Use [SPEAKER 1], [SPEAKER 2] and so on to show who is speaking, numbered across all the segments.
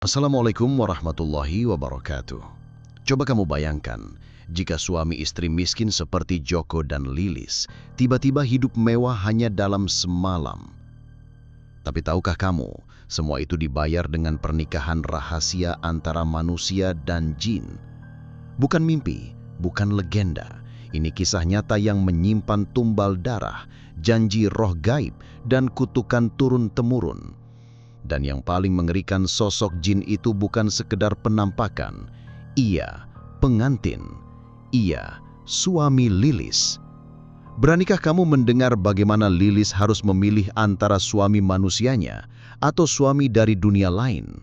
[SPEAKER 1] Assalamualaikum warahmatullahi wabarakatuh. Coba kamu bayangkan, jika suami istri miskin seperti Joko dan Lilis tiba-tiba hidup mewah hanya dalam semalam. Tapi tahukah kamu, semua itu dibayar dengan pernikahan rahasia antara manusia dan jin. Bukan mimpi, bukan legenda. Ini kisah nyata yang menyimpan tumbal darah, janji roh gaib, dan kutukan turun-temurun. Dan yang paling mengerikan, sosok jin itu bukan sekedar penampakan. Ia pengantin. Ia suami Lilis. Beranikah kamu mendengar bagaimana Lilis harus memilih antara suami manusianya atau suami dari dunia lain?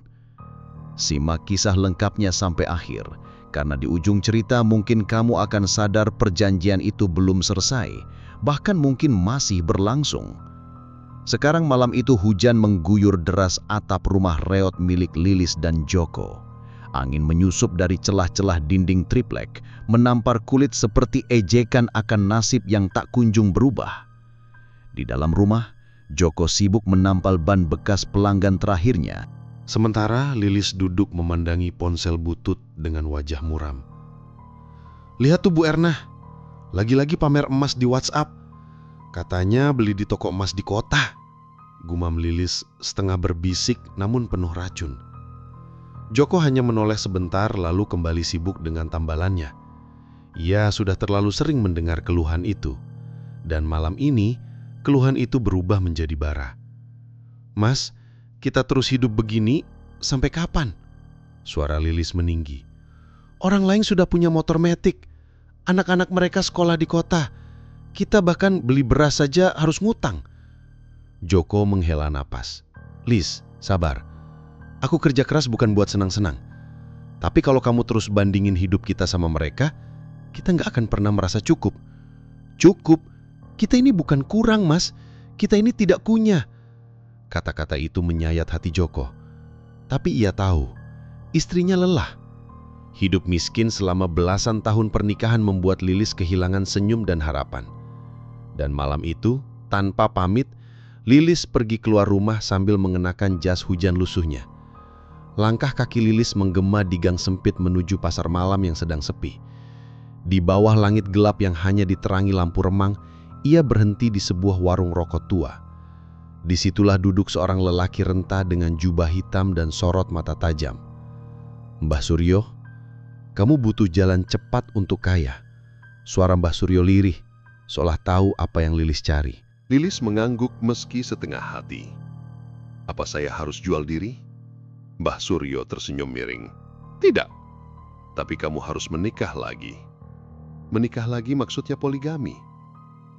[SPEAKER 1] Simak kisah lengkapnya sampai akhir, karena di ujung cerita mungkin kamu akan sadar perjanjian itu belum selesai, bahkan mungkin masih berlangsung. Sekarang malam itu hujan mengguyur deras atap rumah reot milik Lilis dan Joko. Angin menyusup dari celah-celah dinding triplek, menampar kulit seperti ejekan akan nasib yang tak kunjung berubah. Di dalam rumah, Joko sibuk menampal ban bekas pelanggan terakhirnya.
[SPEAKER 2] Sementara Lilis duduk memandangi ponsel butut dengan wajah muram. "Lihat tuh Bu Erna, lagi-lagi pamer emas di WhatsApp. Katanya beli di toko emas di kota," gumam Lilis setengah berbisik namun penuh racun. Joko hanya menoleh sebentar lalu kembali sibuk dengan tambalannya. Ia sudah terlalu sering mendengar keluhan itu, dan malam ini keluhan itu berubah menjadi bara. "Mas, kita terus hidup begini sampai kapan?" Suara Lilis meninggi. "Orang lain sudah punya motor metik, anak-anak mereka sekolah di kota. Kita bahkan beli beras saja harus ngutang." Joko menghela napas. "Lis, sabar. Aku kerja keras bukan buat senang-senang. Tapi kalau kamu terus bandingin hidup kita sama mereka, kita nggak akan pernah merasa cukup." "Cukup? Kita ini bukan kurang, Mas. Kita ini tidak kunyah." Kata-kata itu menyayat hati Joko. Tapi ia tahu, istrinya lelah. Hidup miskin selama belasan tahun pernikahan membuat Lilis kehilangan senyum dan harapan. Dan malam itu, tanpa pamit, Lilis pergi keluar rumah sambil mengenakan jas hujan lusuhnya. Langkah kaki Lilis menggema di gang sempit menuju pasar malam yang sedang sepi. Di bawah langit gelap yang hanya diterangi lampu remang, ia berhenti di sebuah warung rokok tua. Disitulah duduk seorang lelaki renta dengan jubah hitam dan sorot mata tajam. "Mbah Suryo, kamu butuh jalan cepat untuk kaya." Suara Mbah Suryo lirih, seolah tahu apa yang Lilis cari.
[SPEAKER 3] Lilis mengangguk meski setengah hati. "Apa saya harus jual diri?" Mbah Suryo tersenyum miring. "Tidak, tapi kamu harus menikah lagi." Menikah lagi maksudnya poligami.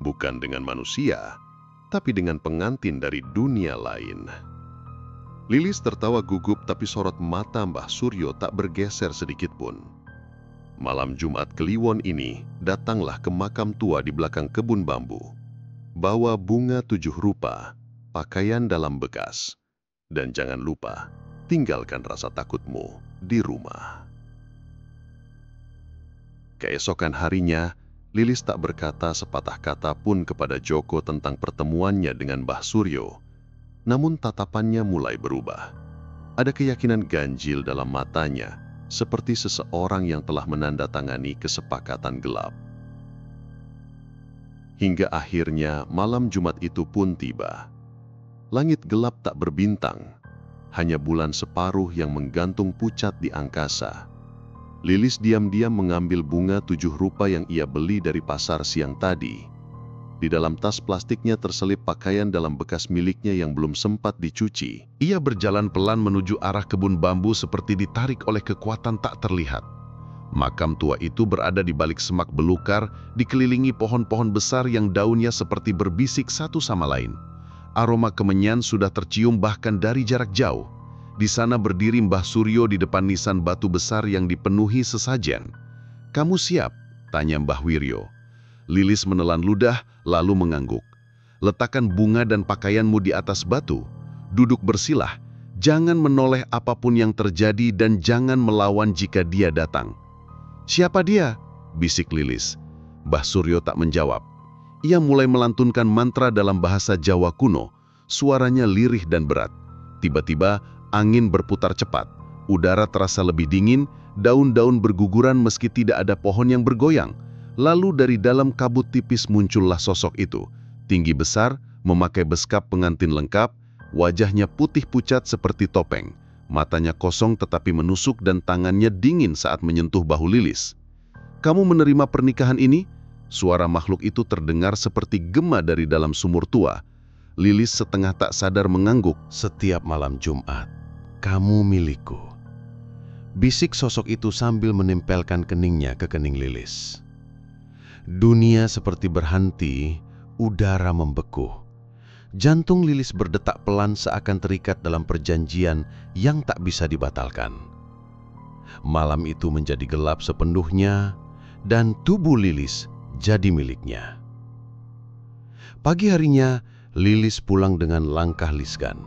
[SPEAKER 3] Bukan dengan manusia, tapi dengan pengantin dari dunia lain. Lilis tertawa gugup, tapi sorot mata Mbah Suryo tak bergeser sedikit pun. Malam Jumat Kliwon ini, datanglah ke makam tua di belakang kebun bambu. Bawa bunga 7 rupa, pakaian dalam bekas. Dan jangan lupa, tinggalkan rasa takutmu di rumah. Keesokan harinya, Lilis tak berkata sepatah kata pun kepada Joko tentang pertemuannya dengan Mbah Suryo. Namun tatapannya mulai berubah. Ada keyakinan ganjil dalam matanya, seperti seseorang yang telah menandatangani kesepakatan gelap. Hingga akhirnya malam Jumat itu pun tiba. Langit gelap tak berbintang, hanya bulan separuh yang menggantung pucat di angkasa. Lilis diam-diam mengambil bunga 7 rupa yang ia beli dari pasar siang tadi. Di dalam tas plastiknya terselip pakaian dalam bekas miliknya yang belum sempat dicuci. Ia berjalan pelan menuju arah kebun bambu seperti ditarik oleh kekuatan tak terlihat. Makam tua itu berada di balik semak belukar, dikelilingi pohon-pohon besar yang daunnya seperti berbisik satu sama lain. Aroma kemenyan sudah tercium bahkan dari jarak jauh. Di sana berdiri Mbah Suryo di depan nisan batu besar yang dipenuhi sesajen. "Kamu siap?" tanya Mbah Wiryo. Lilis menelan ludah lalu mengangguk. "Letakkan bunga dan pakaianmu di atas batu. Duduk bersilah. Jangan menoleh apapun yang terjadi dan jangan melawan jika dia datang." "Siapa dia?" bisik Lilis. Mbah Suryo tak menjawab. Ia mulai melantunkan mantra dalam bahasa Jawa kuno. Suaranya lirih dan berat. Tiba-tiba angin berputar cepat.
[SPEAKER 2] Udara terasa lebih dingin, daun-daun berguguran meski tidak ada pohon yang bergoyang. Lalu dari dalam kabut tipis muncullah sosok itu. Tinggi besar, memakai beskap pengantin lengkap, wajahnya putih pucat seperti topeng. Matanya kosong tetapi menusuk dan tangannya dingin saat menyentuh bahu Lilis. "Kamu menerima pernikahan ini?" Suara makhluk itu terdengar seperti gema dari dalam sumur tua. Lilis setengah tak sadar mengangguk. "Setiap malam Jumat, kamu milikku," bisik sosok itu sambil menempelkan keningnya ke kening Lilis. Dunia seperti berhenti, udara membeku. Jantung Lilis berdetak pelan seakan terikat dalam perjanjian yang tak bisa dibatalkan. Malam itu menjadi gelap sepenuhnya dan tubuh Lilis jadi miliknya. Pagi harinya, Lilis pulang dengan langkah lisgan.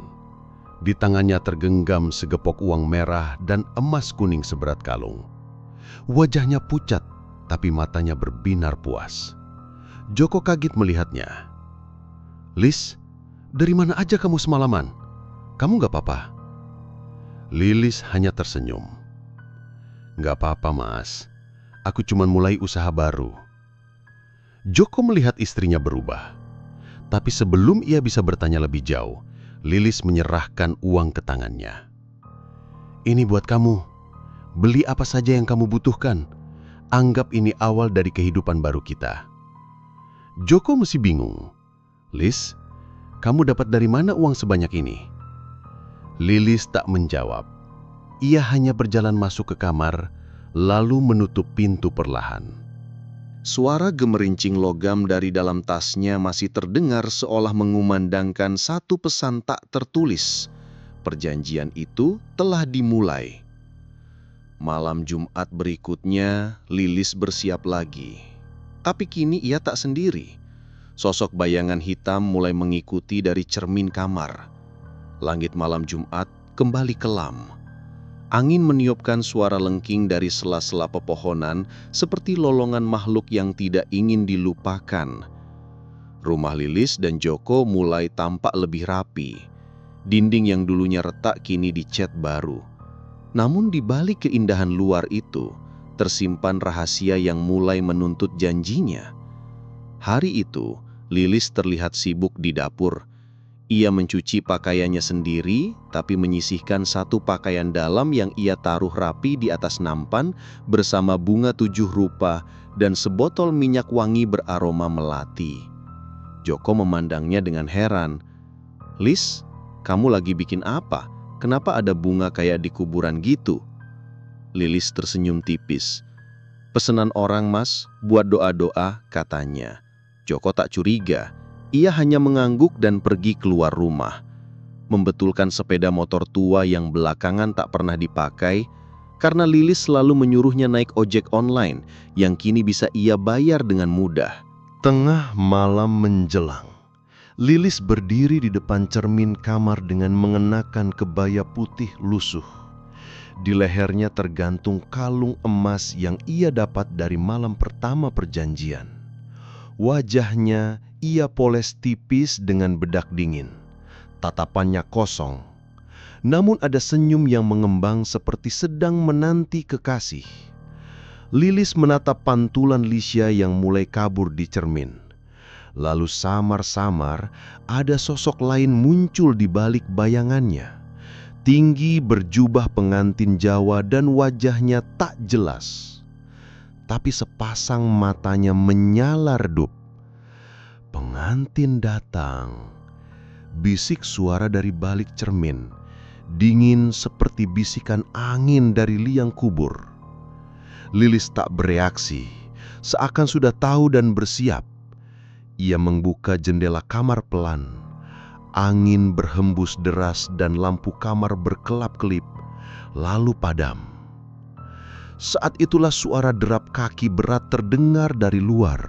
[SPEAKER 2] Di tangannya tergenggam segepok uang merah dan emas kuning seberat kalung. Wajahnya pucat, tapi matanya berbinar puas. Joko kaget melihatnya. "Lis, dari mana aja kamu semalaman? Kamu gak apa-apa?" Lilis hanya tersenyum. "Gak apa-apa, Mas. Aku cuma mulai usaha baru." Joko melihat istrinya berubah. Tapi sebelum ia bisa bertanya lebih jauh, Lilis menyerahkan uang ke tangannya. "Ini buat kamu. Beli apa saja yang kamu butuhkan. Anggap ini awal dari kehidupan baru kita." Joko masih bingung. "Lis, kamu dapat dari mana uang sebanyak ini?" Lilis tak menjawab. Ia hanya berjalan masuk ke kamar, lalu menutup pintu perlahan. Suara gemerincing logam dari dalam tasnya masih terdengar seolah mengumandangkan satu pesan tak tertulis. Perjanjian itu telah dimulai. Malam Jumat berikutnya, Lilis bersiap lagi. Tapi kini ia tak sendiri. Sosok bayangan hitam mulai mengikuti dari cermin kamar. Langit malam Jumat kembali kelam. Angin meniupkan suara lengking dari sela-sela pepohonan seperti lolongan makhluk yang tidak ingin dilupakan. Rumah Lilis dan Joko mulai tampak lebih rapi. Dinding yang dulunya retak kini dicat baru. Namun di balik keindahan luar itu, tersimpan rahasia yang mulai menuntut janjinya. Hari itu, Lilis terlihat sibuk di dapur. Ia mencuci pakaiannya sendiri, tapi menyisihkan satu pakaian dalam yang ia taruh rapi di atas nampan bersama bunga 7 rupa dan sebotol minyak wangi beraroma melati. Joko memandangnya dengan heran. "Lis, kamu lagi bikin apa? Kenapa ada bunga kayak di kuburan gitu?" Lilis tersenyum tipis. "Pesanan orang, Mas, buat doa-doa," katanya. Joko tak curiga. Ia hanya mengangguk dan pergi keluar rumah. Membetulkan sepeda motor tua yang belakangan tak pernah dipakai, karena Lilis selalu menyuruhnya naik ojek online yang kini bisa ia bayar dengan mudah. Tengah malam menjelang, Lilis berdiri di depan cermin kamar dengan mengenakan kebaya putih lusuh. Di lehernya tergantung kalung emas yang ia dapat dari malam pertama perjanjian. Wajahnya ia poles tipis dengan bedak dingin. Tatapannya kosong. Namun ada senyum yang mengembang seperti sedang menanti kekasih. Lilis menatap pantulan Lisya yang mulai kabur di cermin. Lalu samar-samar ada sosok lain muncul di balik bayangannya. Tinggi berjubah pengantin Jawa dan wajahnya tak jelas. Tapi sepasang matanya menyala redup. "Pengantin datang," bisik suara dari balik cermin, dingin seperti bisikan angin dari liang kubur. Lilis tak bereaksi, seakan sudah tahu dan bersiap. Ia membuka jendela kamar pelan. Angin berhembus deras dan lampu kamar berkelap-kelip, lalu padam. Saat itulah suara derap kaki berat terdengar dari luar.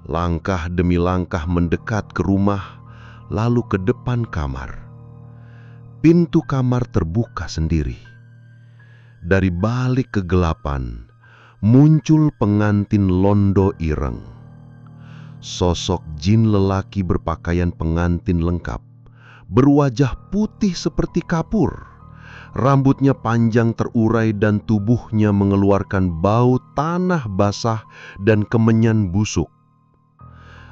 [SPEAKER 2] Langkah demi langkah mendekat ke rumah, lalu ke depan kamar. Pintu kamar terbuka sendiri. Dari balik kegelapan, muncul pengantin londo ireng. Sosok jin lelaki berpakaian pengantin lengkap, berwajah putih seperti kapur. Rambutnya panjang terurai dan tubuhnya mengeluarkan bau tanah basah dan kemenyan busuk.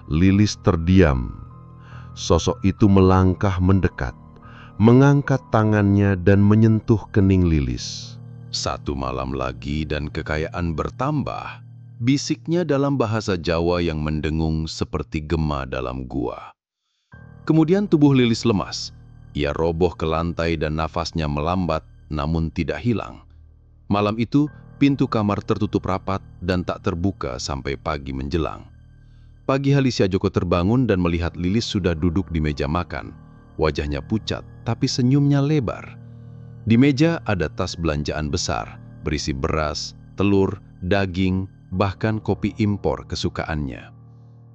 [SPEAKER 2] Lilis terdiam. Sosok itu melangkah mendekat, mengangkat tangannya dan menyentuh kening Lilis.
[SPEAKER 4] "Satu malam lagi dan kekayaan bertambah," bisiknya dalam bahasa Jawa yang mendengung seperti gema dalam gua. Kemudian tubuh Lilis lemas. Ia roboh ke lantai dan nafasnya melambat, namun tidak hilang. Malam itu, pintu kamar tertutup rapat dan tak terbuka sampai pagi menjelang. Pagi hari Joko terbangun dan melihat Lilis sudah duduk di meja makan. Wajahnya pucat, tapi senyumnya lebar. Di meja ada tas belanjaan besar, berisi beras, telur, daging, bahkan kopi impor kesukaannya.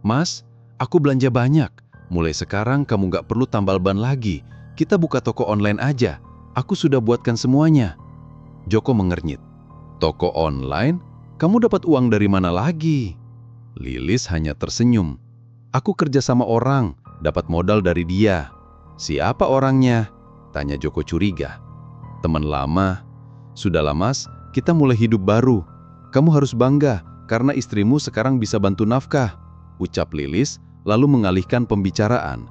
[SPEAKER 4] "Mas, aku belanja banyak. Mulai sekarang kamu nggak perlu tambal ban lagi. Kita buka toko online aja. Aku sudah buatkan semuanya." Joko mengernyit. "Toko online? Kamu dapat uang dari mana lagi?" Lilis hanya tersenyum. "Aku kerja sama orang, dapat modal dari dia." "Siapa orangnya?" tanya Joko curiga. "Teman lama." "Sudahlah Mas, kita mulai hidup baru. Kamu harus bangga, karena istrimu sekarang bisa bantu nafkah," ucap Lilis, lalu mengalihkan pembicaraan.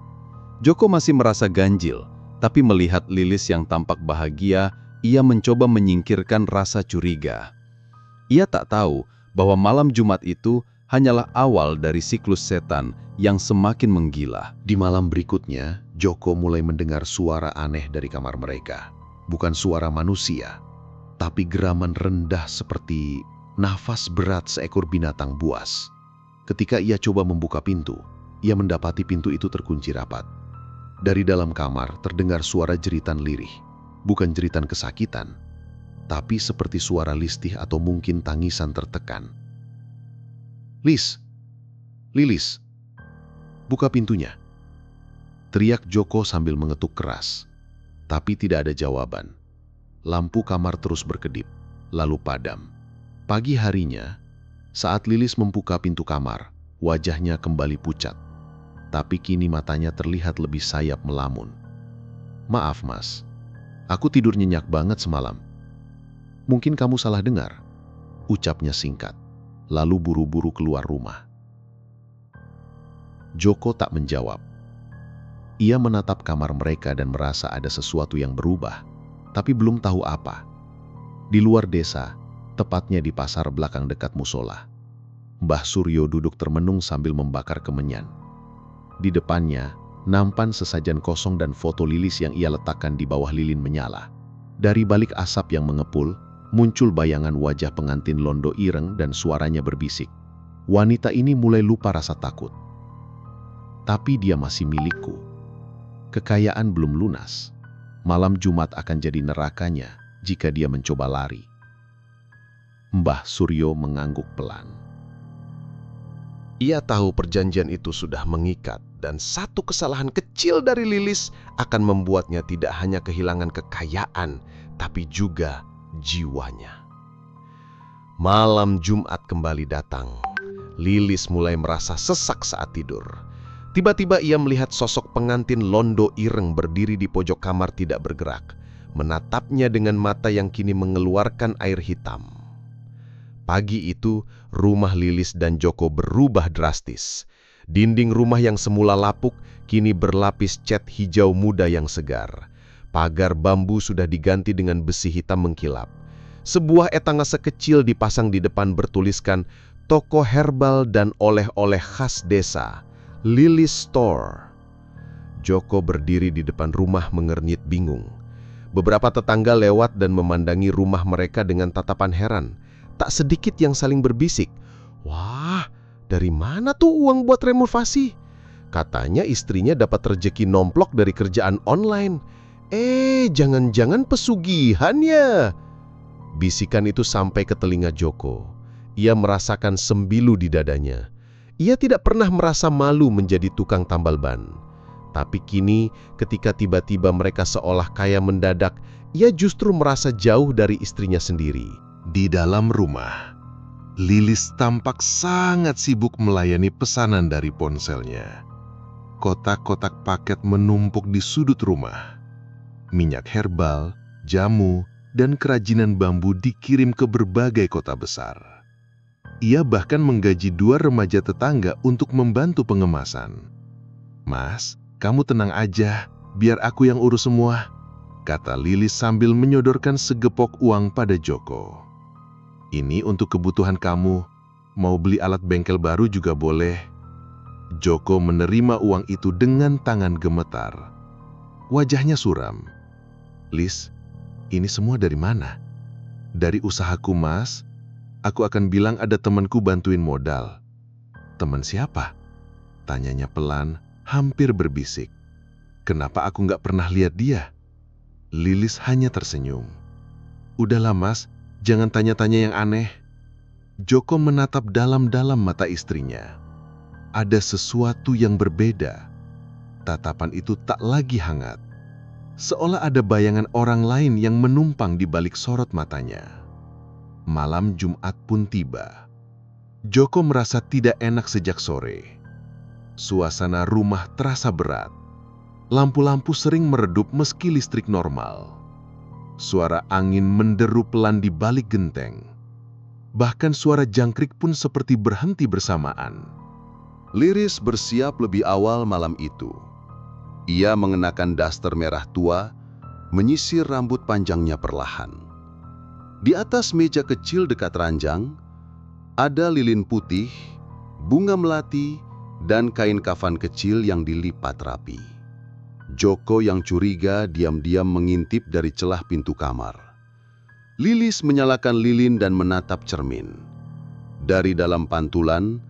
[SPEAKER 4] Joko masih merasa ganjil, tapi melihat Lilis yang tampak bahagia, ia mencoba menyingkirkan rasa curiga. Ia tak tahu bahwa malam Jumat itu hanyalah awal dari siklus setan yang semakin menggila.
[SPEAKER 1] Di malam berikutnya, Joko mulai mendengar suara aneh dari kamar mereka. Bukan suara manusia, tapi geraman rendah seperti nafas berat seekor binatang buas. Ketika ia coba membuka pintu, ia mendapati pintu itu terkunci rapat. Dari dalam kamar terdengar suara jeritan lirih. Bukan jeritan kesakitan, tapi seperti suara listih atau mungkin tangisan tertekan. Lilis, buka pintunya," teriak Joko sambil mengetuk keras. Tapi tidak ada jawaban. Lampu kamar terus berkedip, lalu padam. Pagi harinya, saat Lilis membuka pintu kamar, wajahnya kembali pucat. Tapi kini matanya terlihat lebih sayap melamun. "Maaf Mas, aku tidur nyenyak banget semalam. Mungkin kamu salah dengar," ucapnya singkat, lalu buru-buru keluar rumah. Joko tak menjawab. Ia menatap kamar mereka dan merasa ada sesuatu yang berubah, tapi belum tahu apa. Di luar desa, tepatnya di pasar belakang dekat musola, Mbah Suryo duduk termenung sambil membakar kemenyan. Di depannya, nampan sesajen kosong dan foto Lilis yang ia letakkan di bawah lilin menyala. Dari balik asap yang mengepul, muncul bayangan wajah pengantin londo ireng dan suaranya berbisik. "Wanita ini mulai lupa rasa takut. Tapi dia masih milikku. Kekayaan belum lunas. Malam Jumat akan jadi nerakanya jika dia mencoba lari." Mbah Suryo mengangguk pelan.
[SPEAKER 2] Ia tahu perjanjian itu sudah mengikat dan satu kesalahan kecil dari Lilis akan membuatnya tidak hanya kehilangan kekayaan, tapi juga jiwanya. Malam Jumat kembali datang. Lilis mulai merasa sesak saat tidur. Tiba-tiba ia melihat sosok pengantin londo ireng berdiri di pojok kamar tidak bergerak, menatapnya dengan mata yang kini mengeluarkan air hitam. Pagi itu, rumah Lilis dan Joko berubah drastis. Dinding rumah yang semula lapuk kini berlapis cat hijau muda yang segar. Pagar bambu sudah diganti dengan besi hitam mengkilap. Sebuah etalase kecil dipasang di depan bertuliskan "Toko herbal dan oleh-oleh khas desa, Lilis Store." Joko berdiri di depan rumah mengernyit bingung. Beberapa tetangga lewat dan memandangi rumah mereka dengan tatapan heran. Tak sedikit yang saling berbisik, "Wah, dari mana tuh uang buat renovasi? Katanya istrinya dapat rezeki nomplok dari kerjaan online. Jangan-jangan pesugihan ya?" Bisikan itu sampai ke telinga Joko. Ia merasakan sembilu di dadanya. Ia tidak pernah merasa malu menjadi tukang tambal ban. Tapi kini, ketika tiba-tiba mereka seolah kaya mendadak, ia justru merasa jauh dari istrinya sendiri. Di dalam rumah, Lilis tampak sangat sibuk melayani pesanan dari ponselnya. Kotak-kotak paket menumpuk di sudut rumah. Minyak herbal,
[SPEAKER 3] jamu, dan kerajinan bambu dikirim ke berbagai kota besar. Ia bahkan menggaji 2 remaja tetangga untuk membantu pengemasan. "Mas, kamu tenang aja, biar aku yang urus semua," kata Lilis sambil menyodorkan segepok uang pada Joko. "Ini untuk kebutuhan kamu, mau beli alat bengkel baru juga boleh." Joko menerima uang itu dengan tangan gemetar. Wajahnya suram. "Lis, ini semua dari mana?" "Dari usahaku, Mas. Aku akan bilang ada temanku bantuin modal." "Teman siapa?" tanyanya pelan, hampir berbisik. "Kenapa aku nggak pernah lihat dia?" Lilis hanya tersenyum. "Udahlah Mas, jangan tanya-tanya yang aneh." Joko menatap dalam-dalam mata istrinya. Ada sesuatu yang berbeda. Tatapan itu tak lagi hangat. Seolah ada bayangan orang lain yang menumpang di balik sorot matanya. Malam Jumat pun tiba. Joko merasa tidak enak sejak sore. Suasana rumah terasa berat. Lampu-lampu sering meredup meski listrik normal. Suara angin menderu pelan di balik genteng. Bahkan suara jangkrik pun seperti berhenti bersamaan.
[SPEAKER 4] Lilis bersiap lebih awal malam itu. Ia mengenakan daster merah tua, menyisir rambut panjangnya perlahan. Di atas meja kecil dekat ranjang, ada lilin putih, bunga melati, dan kain kafan kecil yang dilipat rapi. Joko yang curiga diam-diam mengintip dari celah pintu kamar. Lilis menyalakan lilin dan menatap cermin. Dari dalam pantulan,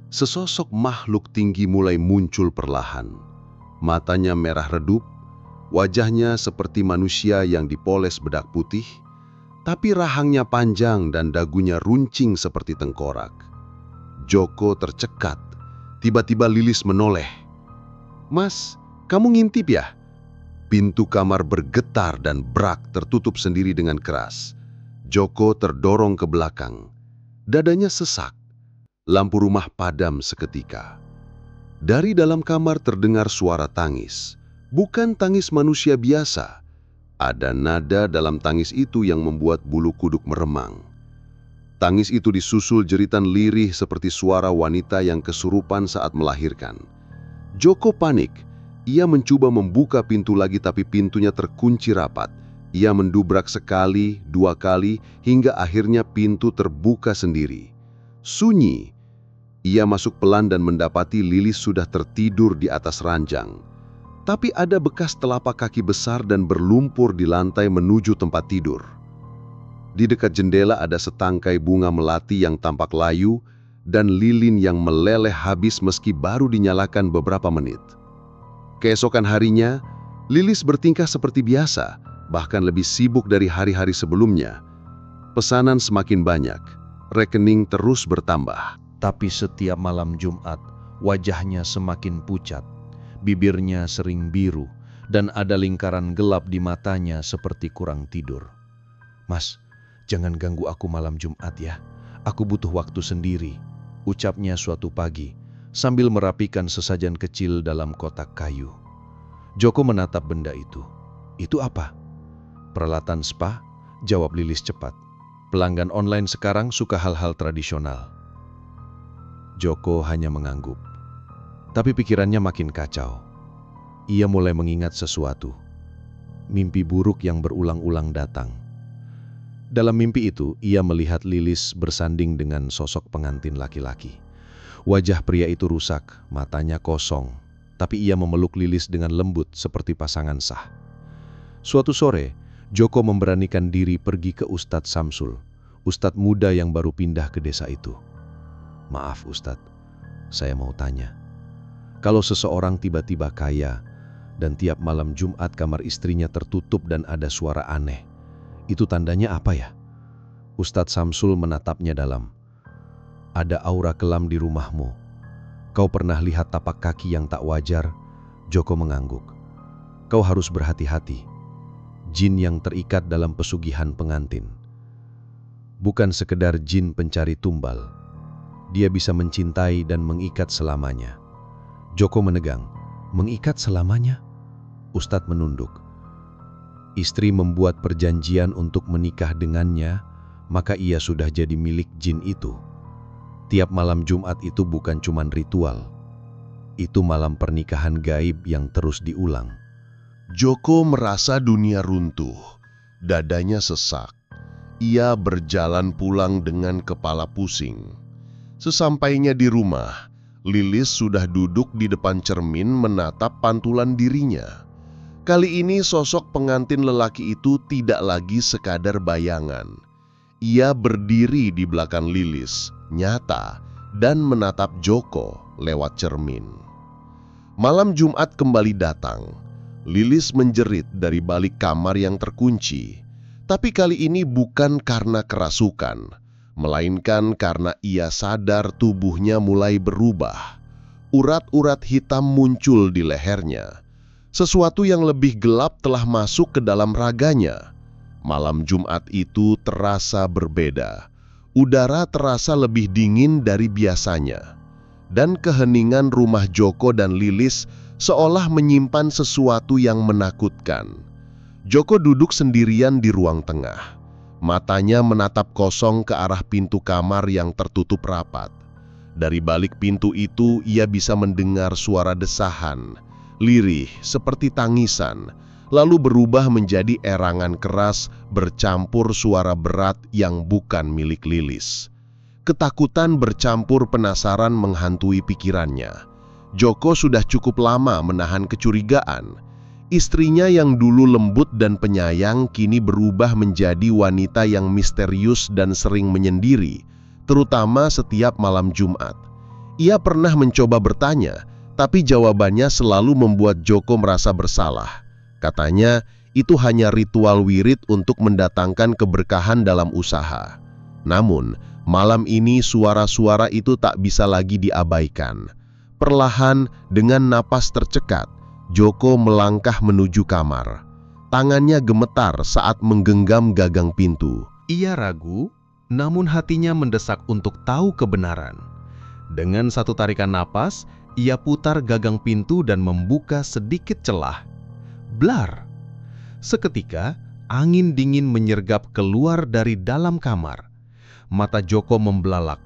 [SPEAKER 4] sesosok makhluk tinggi mulai muncul perlahan. Matanya merah redup, wajahnya seperti manusia yang dipoles bedak putih, tapi rahangnya panjang dan dagunya runcing seperti tengkorak. Joko tercekat. Tiba-tiba Lilis menoleh. "Mas, kamu ngintip ya?" Pintu kamar bergetar dan brak tertutup sendiri dengan keras. Joko terdorong ke belakang. Dadanya sesak. Lampu rumah padam seketika. Dari dalam kamar terdengar suara tangis. Bukan tangis manusia biasa. Ada nada dalam tangis itu yang membuat bulu kuduk meremang. Tangis itu disusul jeritan lirih seperti suara wanita yang kesurupan saat melahirkan. Joko panik. Ia mencoba membuka pintu lagi tapi pintunya terkunci rapat. Ia mendubrak sekali, 2 kali, hingga akhirnya pintu terbuka sendiri. Sunyi. Ia masuk pelan dan mendapati Lilis sudah tertidur di atas ranjang. Tapi ada bekas telapak kaki besar dan berlumpur di lantai menuju tempat tidur. Di dekat jendela ada setangkai bunga melati yang tampak layu dan lilin yang meleleh habis meski baru dinyalakan beberapa menit. Keesokan harinya, Lilis bertingkah seperti biasa, bahkan lebih sibuk dari hari-hari sebelumnya. Pesanan semakin banyak, rekening terus bertambah.
[SPEAKER 1] Tapi setiap malam Jumat, wajahnya semakin pucat. Bibirnya sering biru, dan ada lingkaran gelap di matanya seperti kurang tidur. "Mas, jangan ganggu aku malam Jumat ya. Aku butuh waktu sendiri," ucapnya suatu pagi, sambil merapikan sesajen kecil dalam kotak kayu. Joko menatap benda itu. "Itu apa?" "Peralatan spa," jawab Lilis cepat. "Pelanggan online sekarang suka hal-hal tradisional." Joko hanya mengangguk. Tapi pikirannya makin kacau. Ia mulai mengingat sesuatu. Mimpi buruk yang berulang-ulang datang. Dalam mimpi itu, ia melihat Lilis bersanding dengan sosok pengantin laki-laki. Wajah pria itu rusak, matanya kosong, tapi ia memeluk Lilis dengan lembut seperti pasangan sah. Suatu sore, Joko memberanikan diri pergi ke Ustadz Samsul, ustadz muda yang baru pindah ke desa itu. "Maaf Ustadz, saya mau tanya. Kalau seseorang tiba-tiba kaya dan tiap malam Jumat kamar istrinya tertutup dan ada suara aneh, itu tandanya apa ya?" Ustadz Samsul menatapnya dalam. "Ada aura kelam di rumahmu. Kau pernah lihat tapak kaki yang tak wajar?" Joko mengangguk. "Kau harus berhati-hati. Jin yang terikat dalam pesugihan pengantin. Bukan sekedar jin pencari tumbal. Dia bisa mencintai dan mengikat selamanya." Joko menegang. "Mengikat selamanya?" Ustadz menunduk.
[SPEAKER 2] istri membuat perjanjian untuk menikah dengannya, maka ia sudah jadi milik jin itu. Tiap malam Jumat itu bukan cuma ritual. Itu malam pernikahan gaib yang terus diulang.
[SPEAKER 1] Joko merasa dunia runtuh, dadanya sesak. Ia berjalan pulang dengan kepala pusing. Sesampainya di rumah, Lilis sudah duduk di depan cermin menatap pantulan dirinya. Kali ini sosok pengantin lelaki itu tidak lagi sekadar bayangan. Ia berdiri di belakang Lilis, nyata, dan menatap Joko lewat cermin. Malam Jumat kembali datang. Lilis menjerit dari balik kamar yang terkunci. Tapi kali ini bukan karena kerasukan, melainkan karena ia sadar tubuhnya mulai berubah. Urat-urat hitam muncul di lehernya. Sesuatu yang lebih gelap telah masuk ke dalam raganya. Malam Jumat itu terasa berbeda. Udara terasa lebih dingin dari biasanya. Dan keheningan rumah Joko dan Lilis seolah menyimpan sesuatu yang menakutkan. Joko duduk sendirian di ruang tengah. Matanya menatap kosong ke arah pintu kamar yang tertutup rapat. Dari balik pintu itu ia bisa mendengar suara desahan, lirih seperti tangisan, lalu berubah menjadi erangan keras bercampur suara berat yang bukan milik Lilis. Ketakutan bercampur penasaran menghantui pikirannya. Joko sudah cukup lama menahan kecurigaan. Istrinya yang dulu lembut dan penyayang kini berubah menjadi wanita yang misterius dan sering menyendiri, terutama setiap malam Jumat. Ia pernah mencoba bertanya, tapi jawabannya selalu membuat Joko merasa bersalah. Katanya, itu hanya ritual wirid untuk mendatangkan keberkahan dalam usaha. Namun, malam ini suara-suara itu tak bisa lagi diabaikan. Perlahan, dengan napas tercekat, Joko melangkah menuju kamar. Tangannya gemetar saat menggenggam gagang pintu.
[SPEAKER 4] Ia ragu, namun hatinya mendesak untuk tahu kebenaran. Dengan satu tarikan napas, ia putar gagang pintu dan membuka sedikit celah. Blar! Seketika, angin dingin menyergap keluar dari dalam kamar. Mata Joko membelalak.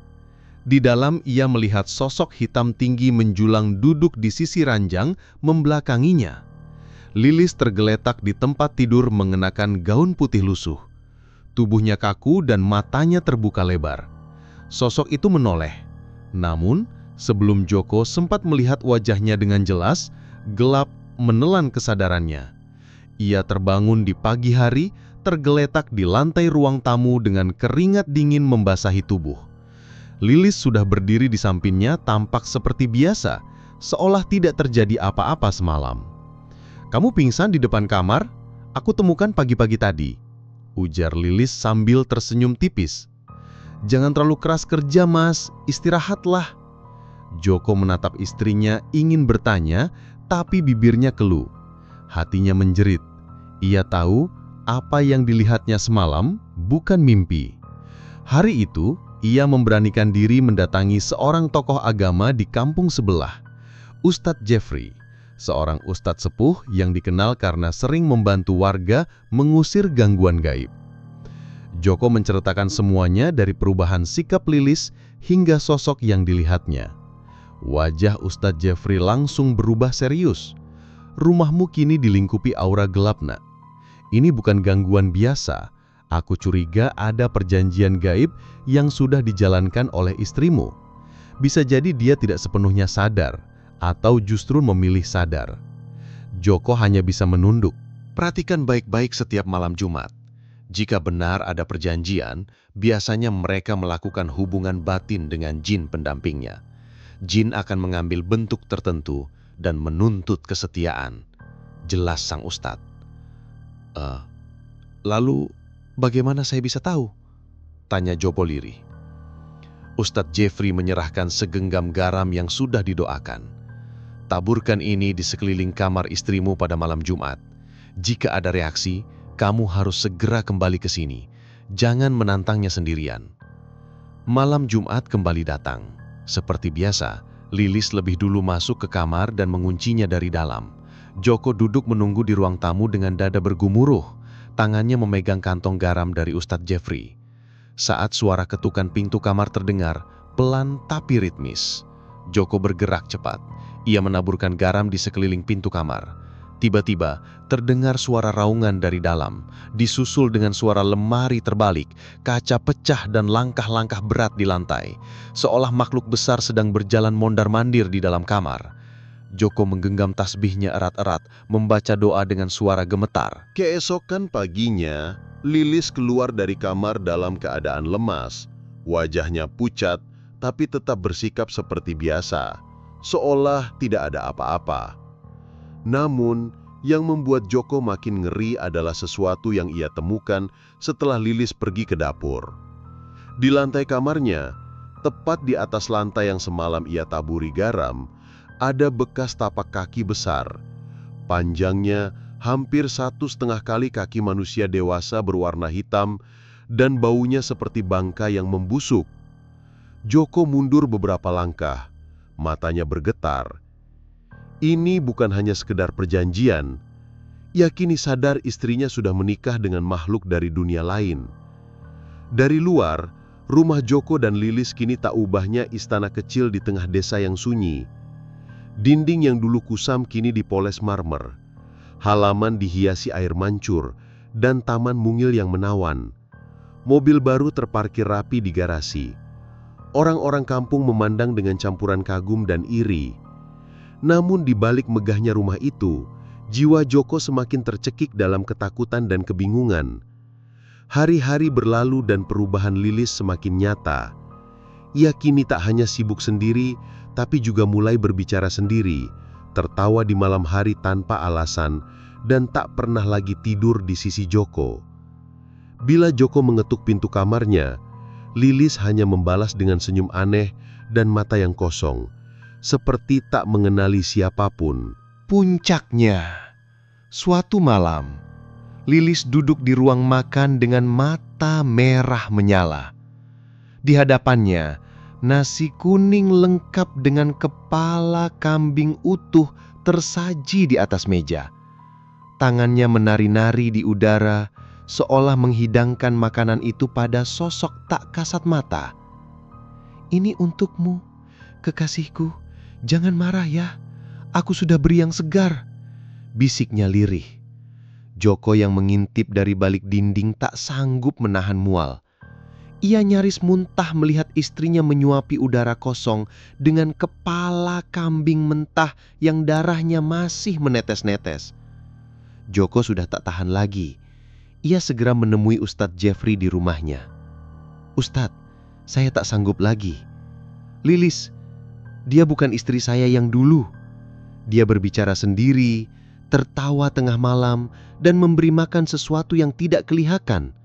[SPEAKER 4] Di dalam ia melihat sosok hitam tinggi menjulang duduk di sisi ranjang membelakanginya. Lilis tergeletak di tempat tidur mengenakan gaun putih lusuh. Tubuhnya kaku dan matanya terbuka lebar. Sosok itu menoleh. Namun, sebelum Joko sempat melihat wajahnya dengan jelas, gelap menelan kesadarannya. Ia terbangun di pagi hari, tergeletak di lantai ruang tamu dengan keringat dingin membasahi tubuh. Lilis sudah berdiri di sampingnya tampak seperti biasa, seolah tidak terjadi apa-apa semalam. "Kamu pingsan di depan kamar? Aku temukan pagi-pagi tadi," ujar Lilis sambil tersenyum tipis. "Jangan terlalu keras kerja, Mas. Istirahatlah." Joko menatap istrinya ingin bertanya, tapi bibirnya keluh. Hatinya menjerit. Ia tahu apa yang dilihatnya semalam bukan mimpi. Hari itu, ia memberanikan diri mendatangi seorang tokoh agama di kampung sebelah, Ustadz Jeffrey, seorang ustadz sepuh yang dikenal karena sering membantu warga mengusir gangguan gaib. Joko menceritakan semuanya dari perubahan sikap Lilis hingga sosok yang dilihatnya. Wajah Ustadz Jeffrey langsung berubah serius. "Rumahmu kini dilingkupi aura gelap, Nak. Ini bukan gangguan biasa. Aku curiga ada perjanjian gaib yang sudah dijalankan oleh istrimu. Bisa jadi dia tidak sepenuhnya sadar, atau justru memilih sadar." Joko hanya bisa menunduk. "Perhatikan baik-baik setiap malam Jumat. Jika benar ada perjanjian, biasanya mereka melakukan hubungan batin dengan jin pendampingnya. Jin akan mengambil bentuk tertentu dan menuntut kesetiaan," jelas sang ustadz. Lalu bagaimana saya bisa tahu?" tanya Joko lirih. Ustadz Jeffrey menyerahkan segenggam garam yang sudah didoakan. "Taburkan ini di sekeliling kamar istrimu pada malam Jumat. Jika ada reaksi, kamu harus segera kembali ke sini. Jangan menantangnya sendirian." Malam Jumat kembali datang. Seperti biasa, Lilis lebih dulu masuk ke kamar dan menguncinya dari dalam. Joko duduk menunggu di ruang tamu dengan dada bergumuruh.
[SPEAKER 2] Tangannya memegang kantong garam dari Ustadz Jeffrey. Saat suara ketukan pintu kamar terdengar, pelan tapi ritmis. Joko bergerak cepat. Ia menaburkan garam di sekeliling pintu kamar. Tiba-tiba, terdengar suara raungan dari dalam, disusul dengan suara lemari terbalik, kaca pecah dan langkah-langkah berat di lantai, seolah makhluk besar sedang berjalan mondar-mandir di dalam kamar. Joko menggenggam tasbihnya erat-erat, membaca doa dengan suara gemetar.
[SPEAKER 1] Keesokan paginya, Lilis keluar dari kamar dalam keadaan lemas. Wajahnya pucat, tapi tetap bersikap seperti biasa, seolah tidak ada apa-apa. Namun, yang membuat Joko makin ngeri adalah sesuatu yang ia temukan setelah Lilis pergi ke dapur. Di lantai kamarnya, tepat di atas lantai yang semalam ia taburi garam, ada bekas tapak kaki besar. Panjangnya hampir 1,5 kali kaki manusia dewasa berwarna hitam dan baunya seperti bangka yang membusuk. Joko mundur beberapa langkah, matanya bergetar. Ini bukan hanya sekedar perjanjian. Ia kini sadar istrinya sudah menikah dengan makhluk dari dunia lain. Dari luar, rumah Joko dan Lilis kini tak ubahnya istana kecil di tengah desa yang sunyi. Dinding yang dulu kusam kini dipoles marmer. Halaman dihiasi air mancur dan taman mungil yang menawan. Mobil baru terparkir rapi di garasi. Orang-orang kampung memandang dengan campuran kagum dan iri. Namun di balik megahnya rumah itu, jiwa Joko semakin tercekik dalam ketakutan dan kebingungan. Hari-hari berlalu dan perubahan Lilis semakin nyata. Ia kini tak hanya sibuk sendiri, tapi juga mulai berbicara sendiri, tertawa di malam hari tanpa alasan, dan tak pernah lagi tidur di sisi Joko. Bila Joko mengetuk pintu kamarnya, Lilis hanya membalas dengan senyum aneh dan mata yang kosong, seperti tak mengenali siapapun. Puncaknya, suatu malam, Lilis duduk di ruang makan dengan mata merah menyala. Di hadapannya, nasi kuning lengkap dengan kepala kambing utuh tersaji di atas meja. Tangannya menari-nari di udara, seolah menghidangkan makanan itu pada sosok tak kasat mata. "Ini untukmu, kekasihku. Jangan marah ya. Aku sudah beri yang segar," bisiknya lirih. Joko yang mengintip dari balik dinding tak sanggup menahan mual. Ia nyaris muntah melihat istrinya menyuapi udara kosong dengan kepala kambing mentah yang darahnya masih menetes-netes. Joko sudah tak tahan lagi. Ia segera menemui Ustadz Jeffrey di rumahnya. "Ustadz, saya tak sanggup lagi. Lilis, dia bukan istri saya yang dulu. Dia berbicara sendiri, tertawa tengah malam, dan memberi makan sesuatu yang tidak kelihatan."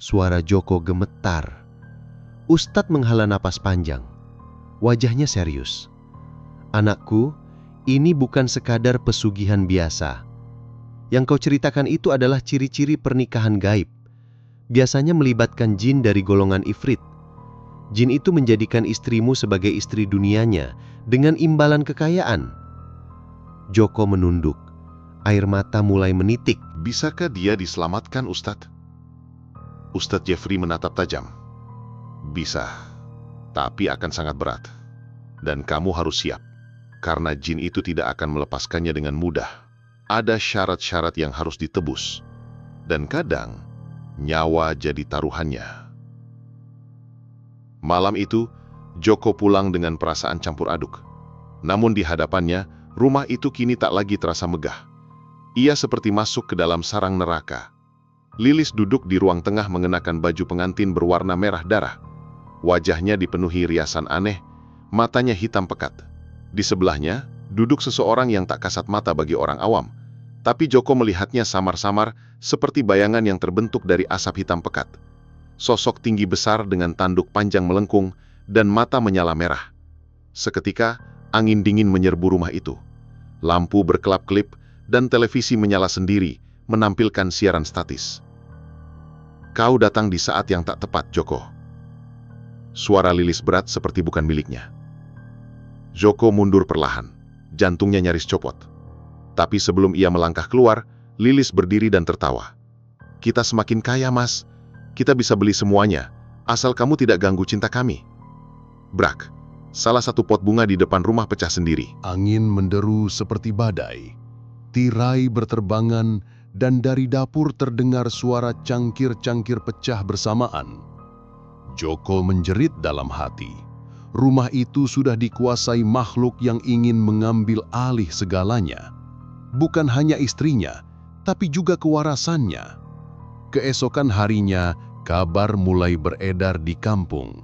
[SPEAKER 1] Suara Joko gemetar. Ustadz menghela napas panjang. Wajahnya serius. "Anakku, ini bukan sekadar pesugihan biasa. Yang kau ceritakan itu adalah ciri-ciri pernikahan gaib. Biasanya melibatkan jin dari golongan ifrit. Jin itu menjadikan istrimu sebagai istri dunianya dengan imbalan kekayaan." Joko menunduk. Air mata mulai menitik.
[SPEAKER 3] Bisakah dia diselamatkan, Ustadz? Ustadz Jeffrey menatap tajam. Bisa, tapi akan sangat berat. Dan kamu harus siap, karena jin itu tidak akan melepaskannya dengan mudah. Ada syarat-syarat yang harus ditebus. Dan kadang, nyawa jadi taruhannya. Malam itu, Joko pulang dengan perasaan campur aduk. Namun di hadapannya, rumah itu kini tak lagi terasa megah. Ia seperti masuk ke dalam sarang neraka. Lilis duduk di ruang tengah mengenakan baju pengantin berwarna merah darah. Wajahnya dipenuhi riasan aneh, matanya hitam pekat. Di sebelahnya, duduk seseorang yang tak kasat mata bagi orang awam. Tapi Joko melihatnya samar-samar seperti bayangan yang terbentuk dari asap hitam pekat. Sosok tinggi besar dengan tanduk panjang melengkung dan mata menyala merah. Seketika, angin dingin menyerbu rumah itu. Lampu berkelap-kelip dan televisi menyala sendiri, menampilkan siaran statis. "Kau datang di saat yang tak tepat, Joko." Suara Lilis berat seperti bukan miliknya. Joko mundur perlahan, jantungnya nyaris copot. Tapi sebelum ia melangkah keluar, Lilis berdiri dan tertawa.
[SPEAKER 2] Kita semakin kaya, Mas. Kita bisa beli semuanya, asal kamu tidak ganggu cinta kami. Brak, salah satu pot bunga di depan rumah pecah sendiri.
[SPEAKER 4] Angin menderu seperti badai. Tirai berterbangan dan dari dapur terdengar suara cangkir-cangkir pecah bersamaan. Joko menjerit dalam hati. Rumah itu sudah dikuasai makhluk yang ingin mengambil alih segalanya. Bukan hanya istrinya, tapi juga kewarasannya. Keesokan harinya, kabar mulai beredar di kampung.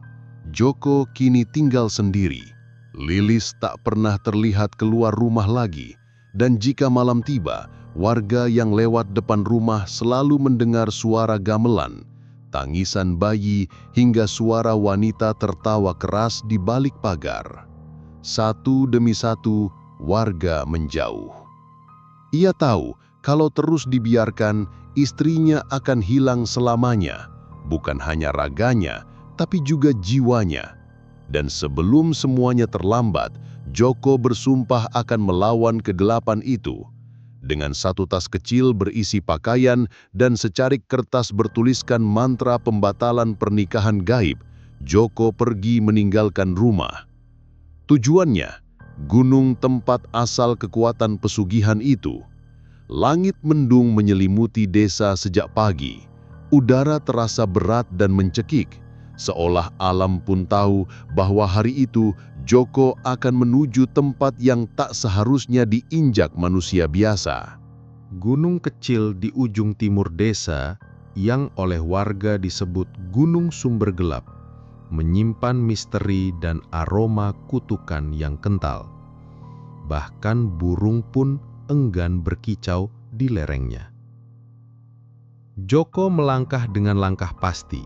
[SPEAKER 4] Joko kini tinggal sendiri. Lilis tak pernah terlihat keluar rumah lagi. Dan jika malam tiba, warga yang lewat depan rumah selalu mendengar suara gamelan, tangisan bayi, hingga suara wanita tertawa keras di balik pagar. Satu demi satu, warga menjauh. Ia tahu kalau terus dibiarkan, istrinya akan hilang selamanya, bukan hanya raganya, tapi juga jiwanya. Dan sebelum semuanya terlambat, Joko bersumpah akan melawan kegelapan itu. Dengan satu tas kecil berisi pakaian dan secarik kertas bertuliskan mantra pembatalan pernikahan gaib, Joko pergi meninggalkan rumah. Tujuannya, gunung tempat asal kekuatan pesugihan itu. Langit mendung menyelimuti desa sejak pagi. Udara terasa berat dan mencekik, seolah alam pun tahu bahwa hari itu Joko akan menuju tempat yang tak seharusnya diinjak manusia biasa.
[SPEAKER 2] Gunung kecil di ujung timur desa, yang oleh warga disebut Gunung Sumber Gelap, menyimpan misteri dan aroma kutukan yang kental. Bahkan burung pun enggan berkicau di lerengnya. Joko melangkah dengan langkah pasti,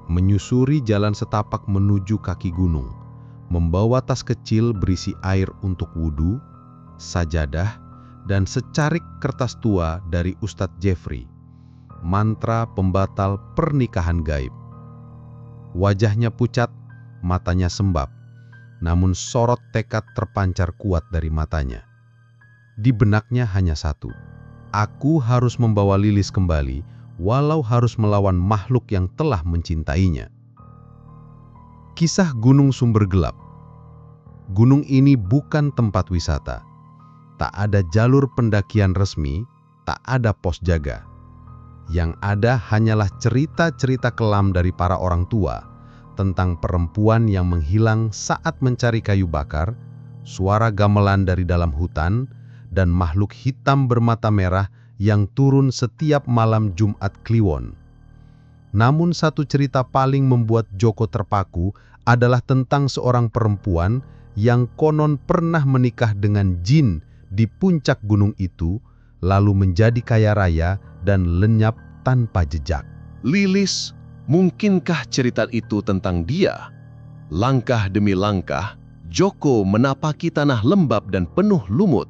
[SPEAKER 2] menyusuri jalan setapak menuju kaki gunung, membawa tas kecil berisi air untuk wudhu, sajadah, dan secarik kertas tua dari Ustadz Jeffrey, mantra pembatal pernikahan gaib. Wajahnya pucat, matanya sembab, namun sorot tekad terpancar kuat dari matanya. Di benaknya hanya satu, aku harus membawa Lilis kembali, walau harus melawan makhluk yang telah mencintainya. Kisah Gunung Sumber Gelap. Gunung ini bukan tempat wisata. Tak ada jalur pendakian resmi, tak ada pos jaga. Yang ada hanyalah cerita-cerita kelam dari para orang tua tentang perempuan yang menghilang saat mencari kayu bakar, suara gamelan dari dalam hutan, dan makhluk hitam bermata merah yang turun setiap malam Jumat Kliwon. Namun satu cerita paling membuat Joko terpaku adalah tentang seorang perempuan yang konon pernah menikah dengan jin di puncak gunung itu, lalu menjadi kaya raya dan lenyap tanpa jejak.
[SPEAKER 1] Lilis, mungkinkah cerita itu tentang dia? Langkah demi langkah, Joko menapaki tanah lembab dan penuh lumut.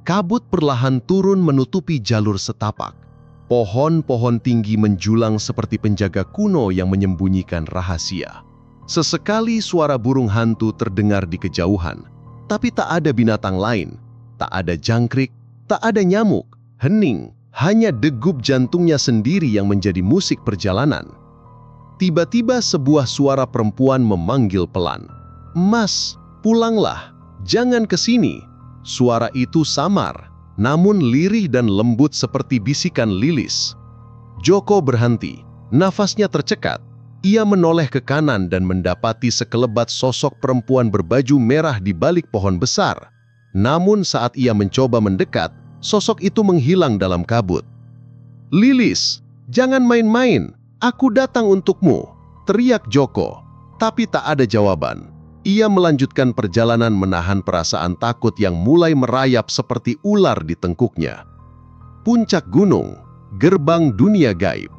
[SPEAKER 1] Kabut perlahan turun menutupi jalur setapak. Pohon-pohon tinggi menjulang seperti penjaga kuno yang menyembunyikan rahasia. Sesekali suara burung hantu terdengar di kejauhan, tapi tak ada binatang lain. Tak ada jangkrik, tak ada nyamuk, hening, hanya degup jantungnya sendiri yang menjadi musik perjalanan. Tiba-tiba sebuah suara perempuan memanggil pelan, "Mas, pulanglah, jangan ke sini." Suara itu samar, namun lirih dan lembut seperti bisikan Lilis. Joko berhenti, nafasnya tercekat. Ia menoleh ke kanan dan mendapati sekelebat sosok perempuan berbaju merah di balik pohon besar. Namun saat ia mencoba mendekat, sosok itu menghilang dalam kabut. "Lilis, jangan main-main, aku datang untukmu," teriak Joko. Tapi tak ada jawaban. Ia melanjutkan perjalanan menahan perasaan takut yang mulai merayap seperti ular di tengkuknya. Puncak gunung, gerbang dunia gaib.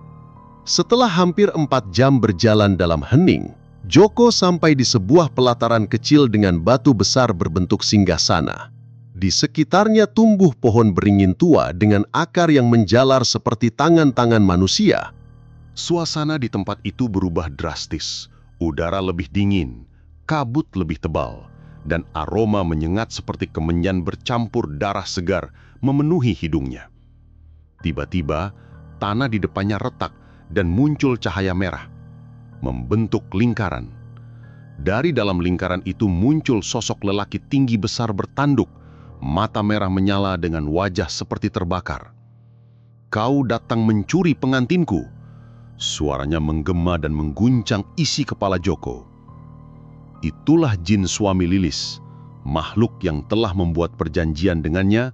[SPEAKER 1] Setelah hampir 4 jam berjalan dalam hening, Joko sampai di sebuah pelataran kecil dengan batu besar berbentuk singgasana. Di sekitarnya tumbuh pohon beringin tua dengan akar yang menjalar seperti tangan-tangan manusia.
[SPEAKER 4] Suasana di tempat itu berubah drastis. Udara lebih dingin, kabut lebih tebal, dan aroma menyengat seperti kemenyan bercampur darah segar memenuhi hidungnya. Tiba-tiba,
[SPEAKER 3] tanah di depannya retak dan muncul cahaya merah, membentuk lingkaran. Dari dalam lingkaran itu muncul sosok lelaki tinggi besar bertanduk, mata merah menyala dengan wajah seperti terbakar. "Kau datang mencuri pengantinku!" Suaranya menggema dan mengguncang isi kepala Joko. Itulah jin suami Lilis, makhluk yang telah membuat perjanjian dengannya,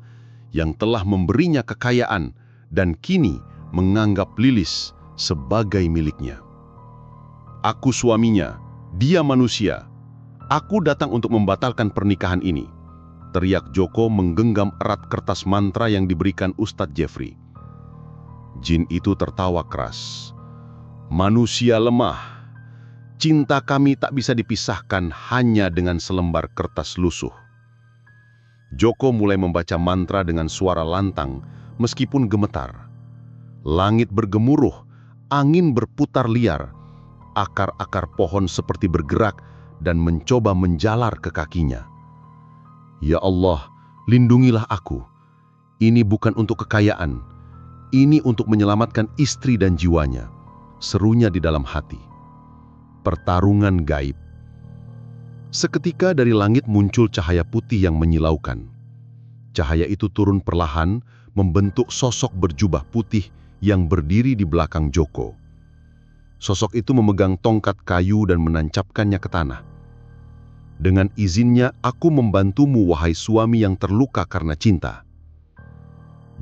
[SPEAKER 3] yang telah memberinya kekayaan, dan kini menganggap Lilis sebagai miliknya. "Aku suaminya, dia manusia. Aku datang untuk membatalkan pernikahan ini," teriak Joko menggenggam erat kertas mantra yang diberikan Ustadz Jeffrey. Jin itu tertawa keras. "Manusia lemah. Cinta kami tak bisa dipisahkan hanya dengan selembar kertas lusuh." Joko mulai membaca mantra dengan suara lantang meskipun gemetar. Langit bergemuruh, angin berputar liar, akar-akar pohon seperti bergerak dan mencoba menjalar ke kakinya. "Ya Allah, lindungilah aku. Ini bukan untuk kekayaan. Ini untuk menyelamatkan istri dan jiwanya," serunya di dalam hati. Pertarungan gaib. Seketika dari langit muncul cahaya putih yang menyilaukan. Cahaya itu turun perlahan, membentuk sosok berjubah putih yang berdiri di belakang Joko. Sosok itu memegang tongkat kayu dan menancapkannya ke tanah. "Dengan izinnya aku membantumu, wahai suami yang terluka karena cinta."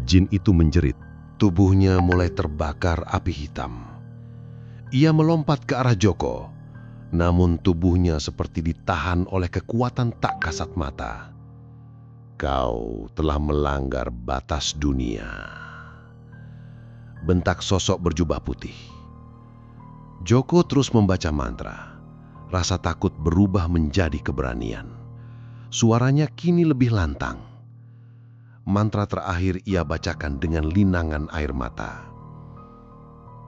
[SPEAKER 3] Jin itu menjerit. Tubuhnya mulai terbakar api hitam. Ia melompat ke arah Joko, namun tubuhnya seperti ditahan oleh kekuatan tak kasat mata. "Kau telah melanggar batas dunia," bentak sosok berjubah putih. Joko terus membaca mantra. Rasa takut berubah menjadi keberanian. Suaranya kini lebih lantang. Mantra terakhir ia bacakan dengan linangan air mata.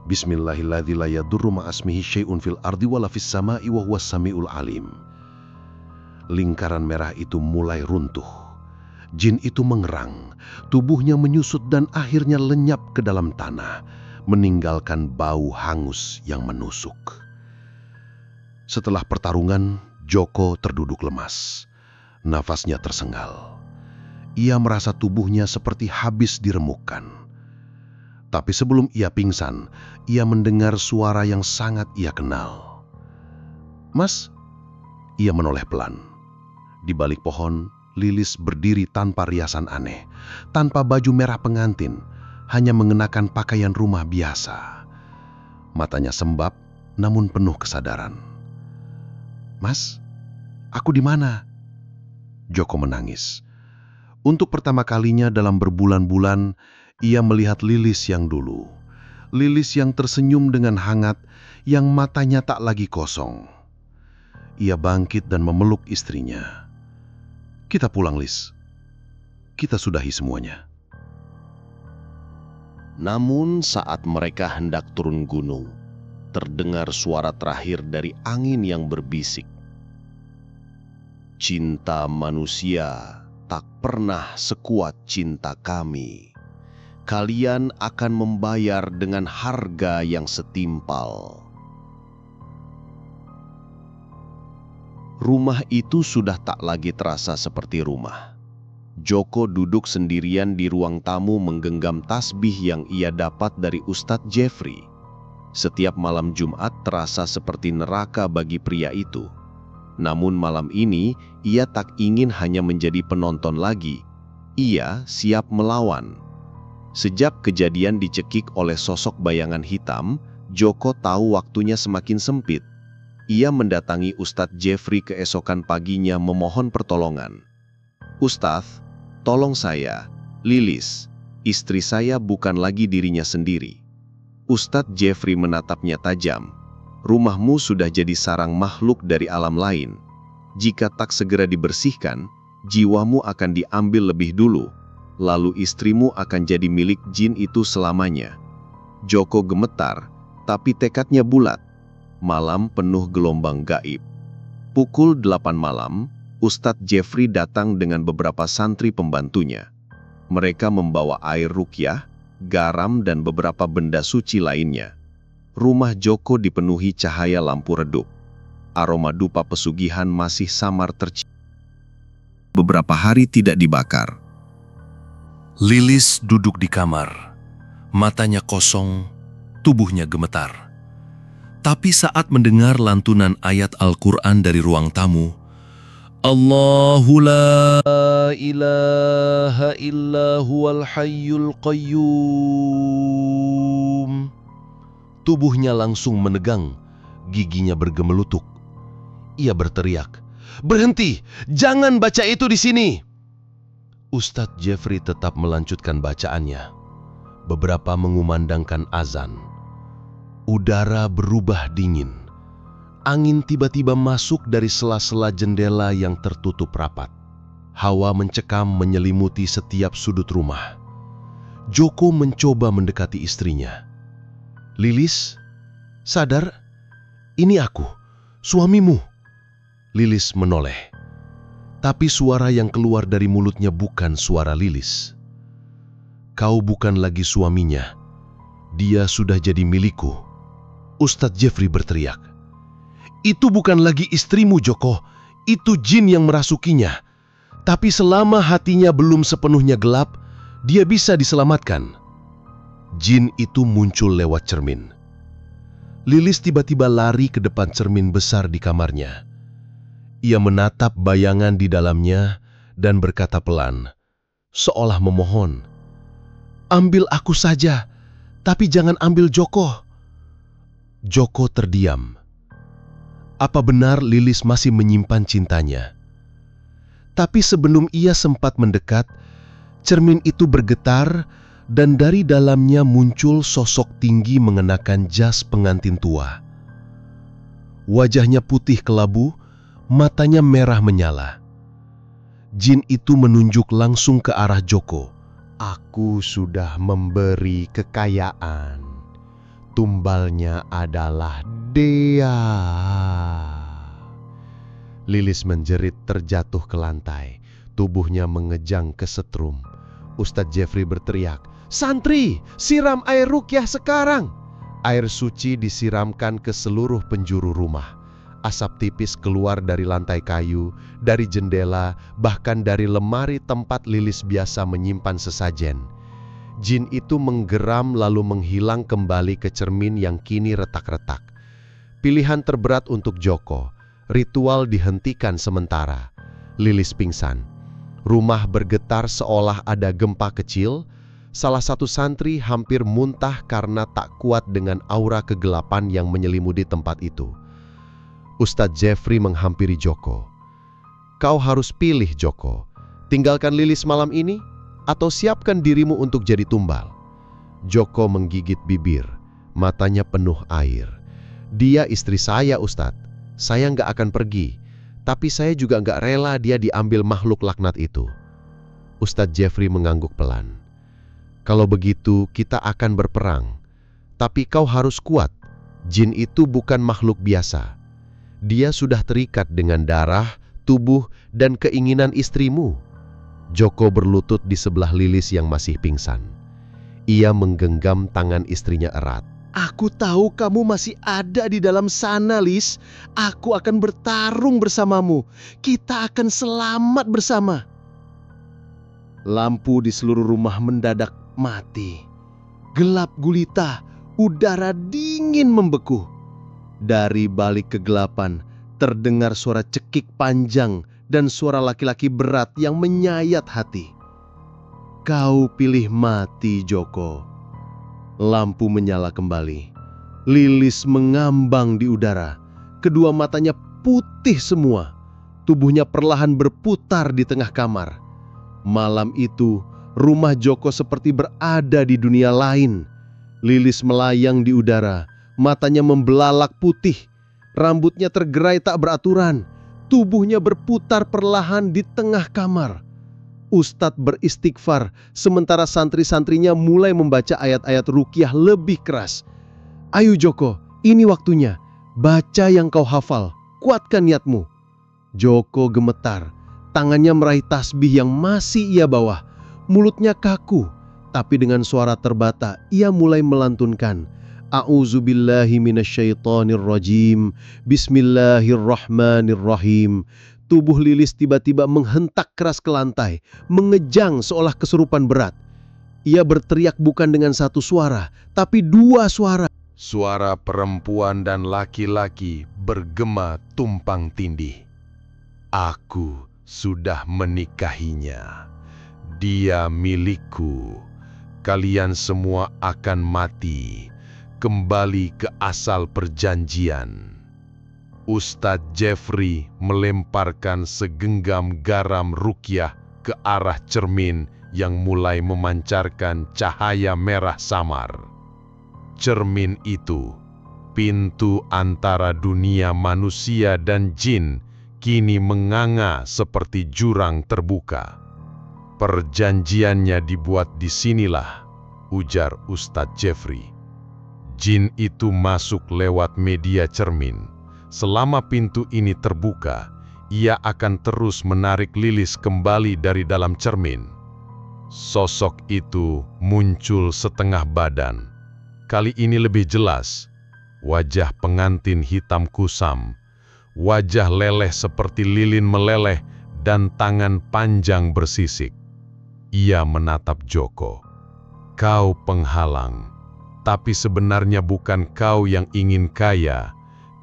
[SPEAKER 3] "Bismillahilladzi la yadurru ma'asmihi syai'un fil ardi wala fis sama'i wa huwas samiul alim." Lingkaran merah itu mulai runtuh. Jin itu mengerang, tubuhnya menyusut dan akhirnya lenyap ke dalam tanah, meninggalkan bau hangus yang menusuk. Setelah pertarungan, Joko terduduk lemas. Nafasnya tersengal. Ia merasa tubuhnya seperti habis diremukkan. Tapi sebelum ia pingsan, ia mendengar suara yang sangat ia kenal. "Mas?" Ia menoleh pelan. Di balik pohon, Lilis berdiri tanpa riasan aneh, tanpa baju merah pengantin, hanya mengenakan pakaian rumah biasa. Matanya sembab, namun penuh kesadaran. "Mas, aku di mana?" Joko menangis. Untuk pertama kalinya dalam berbulan-bulan, ia melihat Lilis yang dulu. Lilis yang tersenyum dengan hangat, yang matanya tak lagi kosong. Ia bangkit dan memeluk istrinya. "Kita pulang, Lis. Kita sudahi semuanya." Namun saat mereka hendak turun gunung, terdengar suara terakhir dari angin yang berbisik. "Cinta manusia tak pernah sekuat cinta kami. Kalian akan membayar dengan harga yang setimpal." Rumah itu sudah tak lagi terasa seperti rumah. Joko duduk sendirian di ruang tamu menggenggam tasbih yang ia dapat dari Ustadz Jeffrey. Setiap malam Jumat terasa seperti neraka bagi pria itu. Namun malam ini, ia tak ingin hanya menjadi penonton lagi. Ia siap melawan. Sejak kejadian dicekik oleh sosok bayangan hitam, Joko tahu waktunya semakin sempit. Ia mendatangi Ustadz Jeffrey keesokan paginya memohon pertolongan. "Ustadz, tolong saya, Lilis. Istri saya bukan lagi dirinya sendiri." Ustadz Jeffrey menatapnya tajam. "Rumahmu sudah jadi sarang makhluk dari alam lain. Jika tak segera dibersihkan, jiwamu akan diambil lebih dulu. Lalu istrimu akan jadi milik jin itu selamanya." Joko gemetar, tapi tekadnya bulat. Malam penuh gelombang gaib. Pukul 8 malam, Ustadz Jeffrey datang dengan beberapa santri pembantunya. Mereka membawa air ruqyah, garam, dan beberapa benda suci lainnya. Rumah Joko dipenuhi cahaya lampu redup. Aroma dupa pesugihan masih samar tercium. Beberapa hari tidak dibakar.
[SPEAKER 4] Lilis duduk di kamar. Matanya kosong, tubuhnya gemetar. Tapi saat mendengar lantunan ayat Al-Quran dari ruang tamu, Allahu la ilaha illa huwal hayyul qayyum. Tubuhnya langsung menegang, giginya bergemelutuk. Ia berteriak, "Berhenti! Jangan baca itu di sini!" Ustadz Jeffrey tetap melanjutkan bacaannya. Beberapa mengumandangkan azan. Udara berubah dingin. Angin tiba-tiba masuk dari sela-sela jendela yang tertutup rapat. Hawa mencekam menyelimuti setiap sudut rumah. Joko mencoba mendekati istrinya. "Lilis, sadar, ini aku, suamimu." Lilis menoleh. Tapi suara yang keluar dari mulutnya bukan suara Lilis. "Kau bukan lagi suaminya. Dia sudah jadi milikku." Ustadz Jeffrey berteriak. "Itu bukan lagi istrimu, Joko. Itu jin yang merasukinya. Tapi selama hatinya belum sepenuhnya gelap, dia bisa diselamatkan." Jin itu muncul lewat cermin. Lilis tiba-tiba lari ke depan cermin besar di kamarnya. Ia menatap bayangan di dalamnya dan berkata pelan, seolah memohon, "Ambil aku saja, tapi jangan ambil Joko." Joko terdiam. Apa benar Lilis masih menyimpan cintanya? Tapi sebelum ia sempat mendekat, cermin itu bergetar dan dari dalamnya muncul sosok tinggi mengenakan jas pengantin tua. Wajahnya putih kelabu, matanya merah menyala. Jin itu menunjuk langsung ke arah Joko.
[SPEAKER 2] "Aku sudah memberi kekayaan. Tumbalnya adalah Dea." Lilis menjerit terjatuh ke lantai. Tubuhnya mengejang kesetrum. Ustadz Jeffrey berteriak, "Santri, siram air ruqyah sekarang!" Air suci disiramkan ke seluruh penjuru rumah. Asap tipis keluar dari lantai kayu, dari jendela, bahkan dari lemari tempat Lilis biasa menyimpan sesajen. Jin itu menggeram lalu menghilang kembali ke cermin yang kini retak-retak. Pilihan terberat untuk Joko. Ritual dihentikan sementara. Lilis pingsan. Rumah bergetar seolah ada gempa kecil. Salah satu santri hampir muntah karena tak kuat dengan aura kegelapan yang menyelimuti tempat itu. Ustadz Jeffrey menghampiri Joko. "Kau harus pilih, Joko. Tinggalkan Lilis malam ini atau siapkan dirimu untuk jadi tumbal." Joko menggigit bibir, matanya penuh air. "Dia istri saya, Ustadz. Saya nggak akan pergi, tapi saya juga nggak rela dia diambil makhluk laknat itu." Ustadz Jeffrey mengangguk pelan. "Kalau begitu kita akan berperang. Tapi kau harus kuat. Jin itu bukan makhluk biasa. Dia sudah terikat dengan darah, tubuh, dan keinginan istrimu." Joko berlutut di sebelah Lilis yang masih pingsan. Ia menggenggam tangan istrinya erat.
[SPEAKER 1] "Aku tahu kamu masih ada di dalam sana, Lis. Aku akan bertarung bersamamu. Kita akan selamat bersama." Lampu di seluruh rumah mendadak mati. Gelap gulita, udara dingin membeku. Dari balik kegelapan terdengar suara cekik panjang dan suara laki-laki berat yang menyayat hati. "Kau pilih mati, Joko." Lampu menyala kembali. Lilis mengambang di udara. Kedua matanya putih semua. Tubuhnya perlahan berputar di tengah kamar. Malam itu, rumah Joko seperti berada di dunia lain. Lilis melayang di udara. Matanya membelalak putih, rambutnya tergerai tak beraturan, tubuhnya berputar perlahan di tengah kamar. Ustadz beristighfar, sementara santri-santrinya mulai membaca ayat-ayat ruqyah lebih keras. "Ayo Joko, ini waktunya. Baca yang kau hafal, kuatkan niatmu." Joko gemetar, tangannya meraih tasbih yang masih ia bawa. Mulutnya kaku,
[SPEAKER 5] Tapi dengan suara terbata, ia mulai melantunkan, A'udzubillahi minasyaitonirrajim, Bismillahirrahmanirrahim. Tubuh Lilis tiba-tiba menghentak keras ke lantai, mengejang seolah kesurupan berat. Ia berteriak bukan dengan satu suara, tapi dua suara.
[SPEAKER 2] Suara perempuan dan laki-laki bergema tumpang tindih. Aku sudah menikahinya. Dia milikku. Kalian semua akan mati. Kembali ke asal perjanjian. Ustadz Jeffrey melemparkan segenggam garam ruqyah ke arah cermin yang mulai memancarkan cahaya merah samar. Cermin itu, pintu antara dunia manusia dan jin, kini menganga seperti jurang terbuka. Perjanjiannya dibuat di sinilah, ujar Ustadz Jeffrey. Jin itu masuk lewat media cermin. Selama pintu ini terbuka, ia akan terus menarik Lilis kembali dari dalam cermin. Sosok itu muncul setengah badan. Kali ini lebih jelas, wajah pengantin hitam kusam, wajah leleh seperti lilin meleleh dan tangan panjang bersisik. Ia menatap Joko. Kau penghalang, tapi sebenarnya bukan kau yang ingin kaya.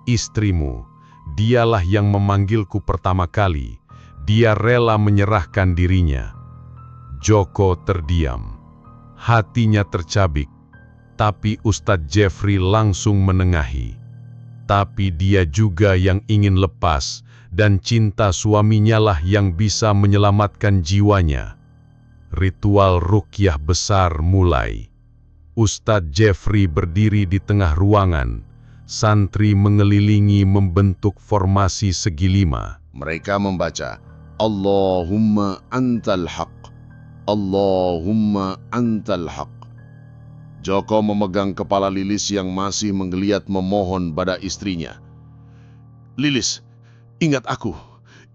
[SPEAKER 2] Istrimu, dialah yang memanggilku pertama kali. Dia rela menyerahkan dirinya. Joko terdiam, hatinya tercabik. Tapi Ustadz Jeffrey langsung menengahi. Tapi dia juga yang ingin lepas, dan cinta suaminya lah yang bisa menyelamatkan jiwanya. Ritual ruqyah besar mulai. Ustadz Jeffrey berdiri di tengah ruangan. Santri mengelilingi membentuk formasi segi lima.
[SPEAKER 3] Mereka membaca, Allahumma antal haq, Allahumma antal haq. Joko memegang kepala Lilis yang masih menggeliat memohon pada istrinya. Lilis, ingat aku.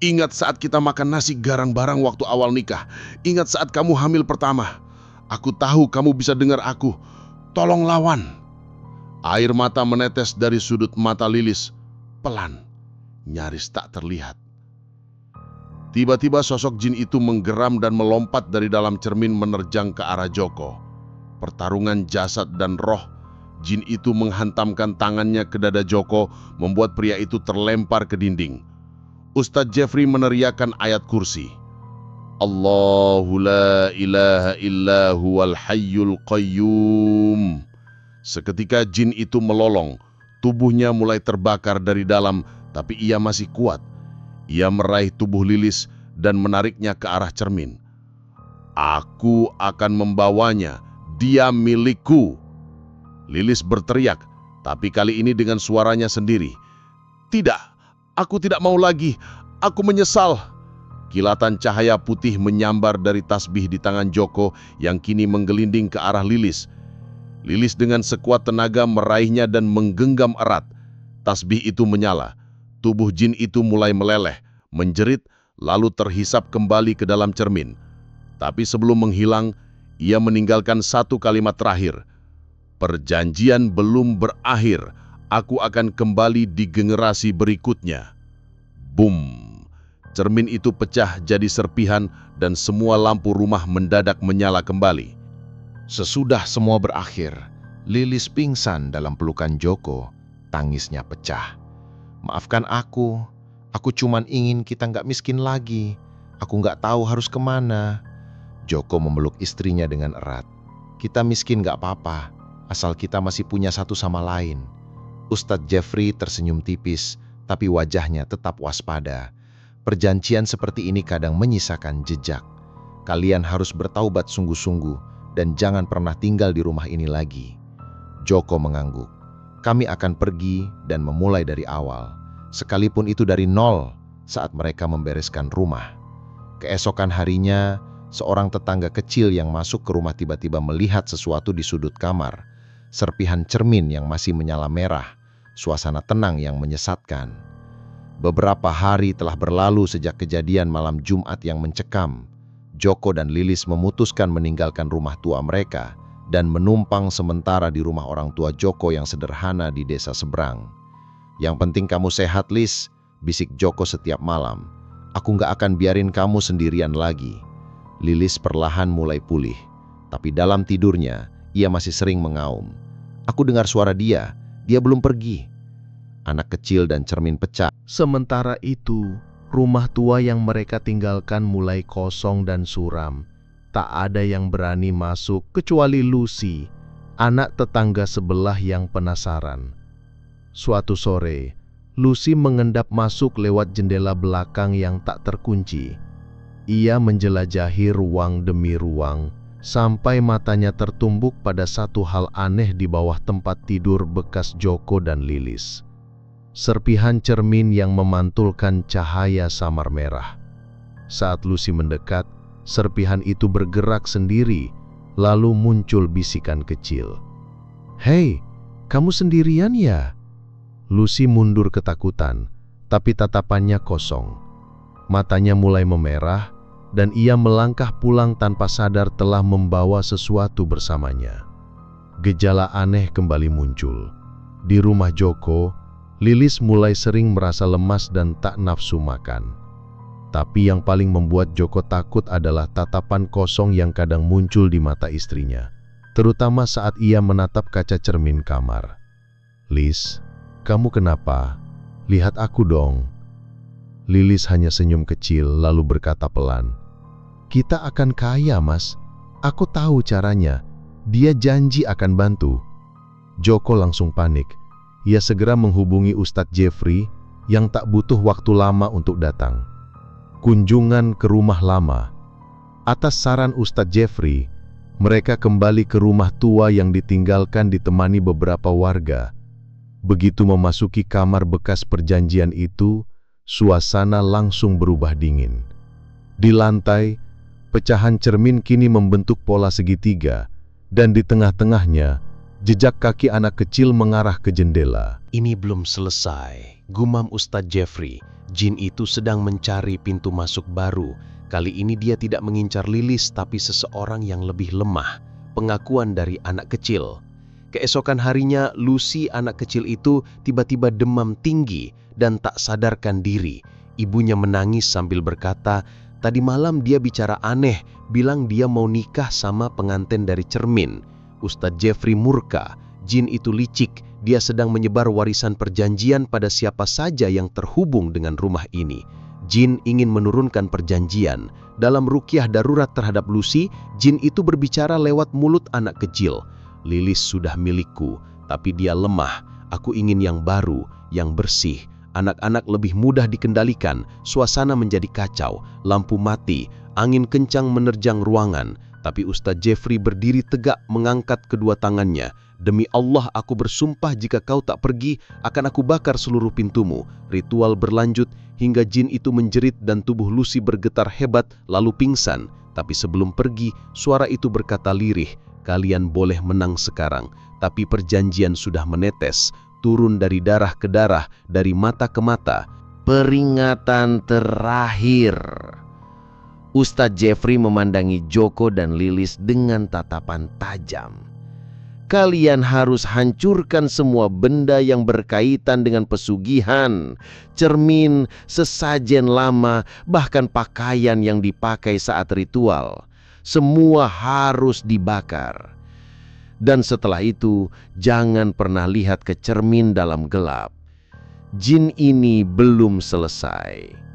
[SPEAKER 3] Ingat saat kita makan nasi garang bareng waktu awal nikah. Ingat saat kamu hamil pertama. Aku tahu kamu bisa dengar aku. Tolong lawan. Air mata menetes dari sudut mata Lilis. Pelan, nyaris tak terlihat. Tiba-tiba sosok jin itu menggeram dan melompat dari dalam cermin menerjang ke arah Joko. Pertarungan jasad dan roh, jin itu menghantamkan tangannya ke dada Joko, membuat pria itu terlempar ke dinding. Ustadz Jeffrey meneriakkan ayat kursi. Allahu la ilaha illa huwal hayyul qayyum. Seketika jin itu melolong, tubuhnya mulai terbakar dari dalam, tapi ia masih kuat. Ia meraih tubuh Lilis dan menariknya ke arah cermin. Aku akan membawanya. Dia milikku. Lilis berteriak, tapi kali ini dengan suaranya sendiri. Tidak, aku tidak mau lagi. Aku menyesal. Kilatan cahaya putih menyambar dari tasbih di tangan Joko yang kini menggelinding ke arah Lilis. Lilis dengan sekuat tenaga meraihnya dan menggenggam erat. Tasbih itu menyala. Tubuh jin itu mulai meleleh, menjerit, lalu terhisap kembali ke dalam cermin. Tapi sebelum menghilang, ia meninggalkan satu kalimat terakhir. Perjanjian belum berakhir. Aku akan kembali di generasi berikutnya. Boom! Cermin itu pecah jadi serpihan dan semua lampu rumah mendadak menyala kembali. Sesudah semua berakhir, Lilis pingsan dalam pelukan Joko. Tangisnya pecah. Maafkan aku cuman ingin kita nggak miskin lagi. Aku nggak tahu harus kemana. Joko memeluk istrinya dengan erat. Kita miskin nggak apa-apa, asal kita masih punya satu sama lain. Ustadz Jeffrey tersenyum tipis, tapi wajahnya tetap waspada. Perjanjian seperti ini kadang menyisakan jejak. Kalian harus bertaubat sungguh-sungguh dan jangan pernah tinggal di rumah ini lagi. Joko mengangguk. Kami akan pergi dan memulai dari awal, sekalipun itu dari nol saat mereka membereskan rumah. Keesokan harinya, seorang tetangga kecil yang masuk ke rumah tiba-tiba melihat sesuatu di sudut kamar. Serpihan cermin yang masih menyala merah, suasana tenang yang menyesatkan. Beberapa hari telah berlalu sejak kejadian malam Jumat yang mencekam.
[SPEAKER 1] Joko dan Lilis memutuskan meninggalkan rumah tua mereka dan menumpang sementara di rumah orang tua Joko yang sederhana di desa seberang. "Yang penting kamu sehat, Lis," bisik Joko setiap malam. "Aku nggak akan biarin kamu sendirian lagi." Lilis perlahan mulai pulih, tapi dalam tidurnya ia masih sering mengaum. "Aku dengar suara dia belum pergi." Anak kecil dan cermin pecah.
[SPEAKER 5] Sementara itu, rumah tua yang mereka tinggalkan mulai kosong dan suram. Tak ada yang berani masuk kecuali Lucy, anak tetangga sebelah yang penasaran. Suatu sore, Lucy mengendap masuk lewat jendela belakang yang tak terkunci. Ia menjelajahi ruang demi ruang, sampai matanya tertumbuk pada satu hal aneh di bawah tempat tidur bekas Joko dan Lilis. Serpihan cermin yang memantulkan cahaya samar merah. Saat Lucy mendekat, serpihan itu bergerak sendiri, lalu muncul bisikan kecil. "Hei, kamu sendirian ya?" Lucy mundur ketakutan, tapi tatapannya kosong. Matanya mulai memerah, dan ia melangkah pulang tanpa sadar telah membawa sesuatu bersamanya. Gejala aneh kembali muncul. Di rumah Joko, Lilis mulai sering merasa lemas dan tak nafsu makan. Tapi yang paling membuat Joko takut adalah tatapan kosong yang kadang muncul di mata istrinya, terutama saat ia menatap kaca cermin kamar. "Lis, kamu kenapa? Lihat aku dong." Lilis hanya senyum kecil lalu berkata pelan, "Kita akan kaya, Mas. Aku tahu caranya. Dia janji akan bantu." Joko langsung panik. Ia segera menghubungi Ustadz Jeffrey yang tak butuh waktu lama untuk datang. Kunjungan ke rumah lama. Atas saran Ustadz Jeffrey, mereka kembali ke rumah tua yang ditinggalkan ditemani beberapa warga. Begitu memasuki kamar bekas perjanjian itu, suasana langsung berubah dingin. Di lantai, pecahan cermin kini membentuk pola segitiga, dan di tengah-tengahnya, jejak kaki anak kecil mengarah ke jendela.
[SPEAKER 1] "Ini belum selesai," gumam Ustadz Jeffrey. "Jin itu sedang mencari pintu masuk baru. Kali ini dia tidak mengincar Lilis, tapi seseorang yang lebih lemah." Pengakuan dari anak kecil. Keesokan harinya, Lucy, anak kecil itu, tiba-tiba demam tinggi dan tak sadarkan diri. Ibunya menangis sambil berkata, "Tadi malam dia bicara aneh, bilang dia mau nikah sama pengantin dari cermin." Ustadz Jeffrey murka. Jin itu licik, dia sedang menyebar warisan perjanjian pada siapa saja yang terhubung dengan rumah ini. Jin ingin menurunkan perjanjian. Dalam ruqyah darurat terhadap Lucy, jin itu berbicara lewat mulut anak kecil. "Lilis sudah milikku, tapi dia lemah. Aku ingin yang baru, yang bersih. Anak-anak lebih mudah dikendalikan." Suasana menjadi kacau, lampu mati, angin kencang menerjang ruangan. Tapi Ustadz Jeffrey berdiri tegak mengangkat kedua tangannya. "Demi Allah, aku bersumpah jika kau tak pergi, akan aku bakar seluruh pintumu." Ritual berlanjut hingga jin itu menjerit dan tubuh Lucy bergetar hebat lalu pingsan. Tapi sebelum pergi, suara itu berkata lirih, "Kalian boleh menang sekarang, tapi perjanjian sudah menetes, turun dari darah ke darah, dari mata ke mata." Peringatan terakhir. Ustadz Jeffrey memandangi Joko dan Lilis dengan tatapan tajam. "Kalian harus hancurkan semua benda yang berkaitan dengan pesugihan, cermin, sesajen lama, bahkan pakaian yang dipakai saat ritual. Semua harus dibakar. Dan setelah itu, jangan pernah lihat ke cermin dalam gelap. Jin ini belum selesai."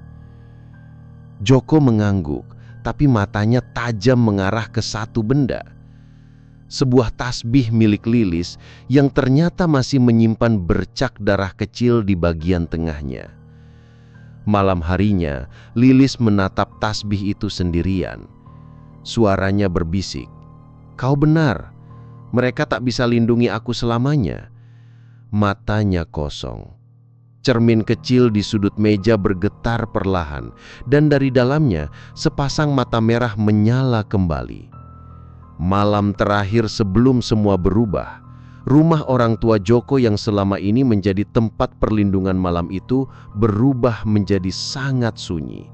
[SPEAKER 1] Joko mengangguk, tapi matanya tajam mengarah ke satu benda. Sebuah tasbih milik Lilis yang ternyata masih menyimpan bercak darah kecil di bagian tengahnya. Malam harinya, Lilis menatap tasbih itu sendirian. Suaranya berbisik, "Kau benar, mereka tak bisa lindungi aku selamanya." Matanya kosong. Cermin kecil di sudut meja bergetar perlahan, dan dari dalamnya sepasang mata merah menyala kembali. Malam terakhir sebelum semua berubah, rumah orang tua Joko yang selama ini menjadi tempat perlindungan malam itu berubah menjadi sangat sunyi.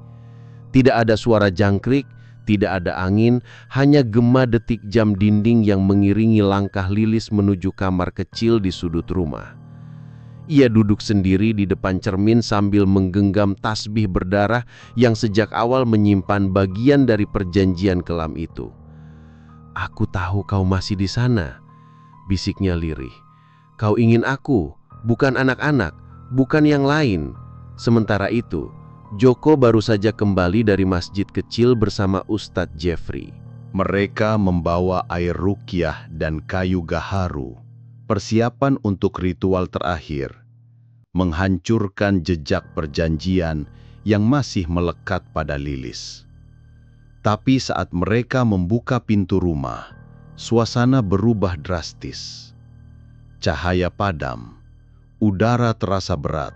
[SPEAKER 1] Tidak ada suara jangkrik,
[SPEAKER 5] Tidak ada angin, hanya gema detik jam dinding yang mengiringi langkah Lilis menuju kamar kecil di sudut rumah. Ia duduk sendiri di depan cermin sambil menggenggam tasbih berdarah yang sejak awal menyimpan bagian dari perjanjian kelam itu. "Aku tahu kau masih di sana," bisiknya lirih. "Kau ingin aku, bukan anak-anak, bukan yang lain." Sementara itu, Joko baru saja kembali dari masjid kecil bersama Ustadz Jeffrey.
[SPEAKER 1] Mereka membawa air ruqyah dan kayu gaharu, persiapan untuk ritual terakhir, menghancurkan jejak perjanjian yang masih melekat pada Lilis. Tapi saat mereka membuka pintu rumah, suasana berubah drastis. Cahaya padam, udara terasa berat,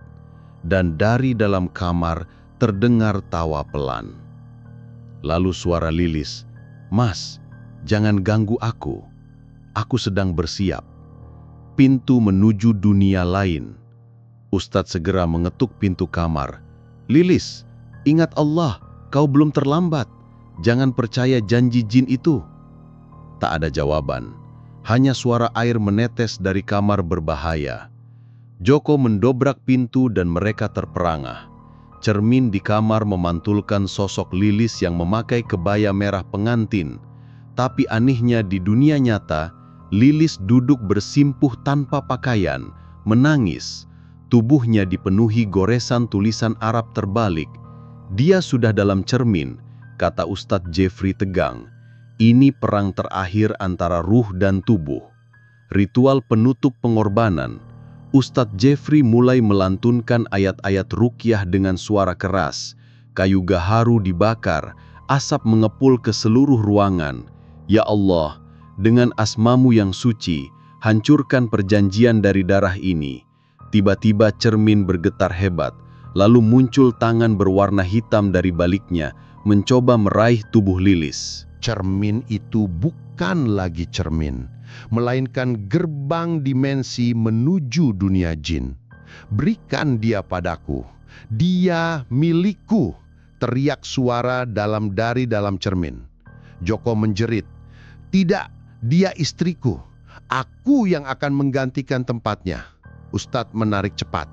[SPEAKER 1] dan dari dalam kamar terdengar tawa pelan. Lalu suara Lilis, "Mas, jangan ganggu aku. Aku sedang bersiap." Pintu menuju dunia lain. Ustadz segera mengetuk pintu kamar. "Lilis, ingat Allah, kau belum terlambat. Jangan percaya janji jin itu." Tak ada jawaban, hanya suara air menetes dari kamar berbahaya. Joko mendobrak pintu dan mereka terperangah. Cermin di kamar memantulkan sosok Lilis yang memakai kebaya merah pengantin. Tapi anehnya di dunia nyata, Lilis duduk bersimpuh tanpa pakaian, menangis. Tubuhnya dipenuhi goresan tulisan Arab terbalik. "Dia sudah dalam cermin," kata Ustadz Jeffrey tegang. "Ini perang terakhir antara ruh dan tubuh. Ritual penutup pengorbanan." Ustadz Jeffrey mulai melantunkan ayat-ayat ruqyah dengan suara keras. Kayu gaharu dibakar, asap mengepul ke seluruh ruangan. "Ya Allah, dengan asmamu yang suci, hancurkan perjanjian dari darah ini." Tiba-tiba cermin bergetar hebat, lalu muncul tangan berwarna hitam dari baliknya, mencoba meraih tubuh Lilis.
[SPEAKER 2] Cermin itu bukan lagi cermin, melainkan gerbang dimensi menuju dunia jin. "Berikan dia padaku, dia milikku," teriak suara dari dalam cermin. Joko menjerit, "Tidak, dia istriku. Aku yang akan menggantikan tempatnya." Ustadz menarik cepat.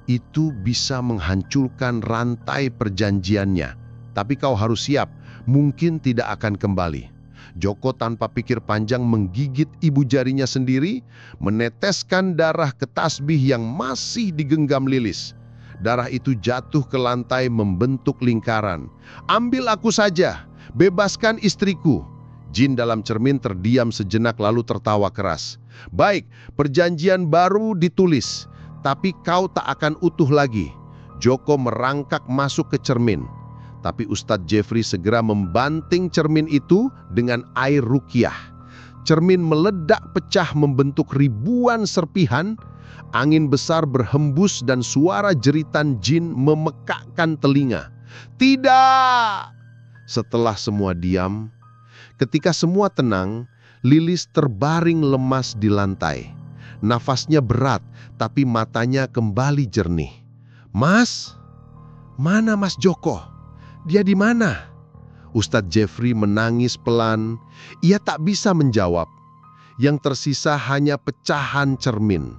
[SPEAKER 2] "Itu bisa menghancurkan rantai perjanjiannya, tapi kau harus siap, mungkin tidak akan kembali." Joko tanpa pikir panjang menggigit ibu jarinya sendiri, meneteskan darah ke tasbih yang masih digenggam Lilis. Darah itu jatuh ke lantai membentuk lingkaran. "Ambil aku saja, bebaskan istriku." Jin dalam cermin terdiam sejenak lalu tertawa keras. "Baik, perjanjian baru ditulis, tapi kau tak akan utuh lagi." Joko merangkak masuk ke cermin. Tapi Ustadz Jeffrey segera membanting cermin itu dengan air ruqyah. Cermin meledak pecah membentuk ribuan serpihan. Angin besar berhembus dan suara jeritan jin memekakkan telinga. "Tidak!" Setelah semua diam, ketika semua tenang, Lilis terbaring lemas di lantai. Nafasnya berat, tapi matanya kembali jernih. "Mas? Mana Mas Joko? Dia di mana?" Ustadz Jeffrey menangis pelan. Ia tak bisa menjawab. Yang tersisa hanya pecahan cermin.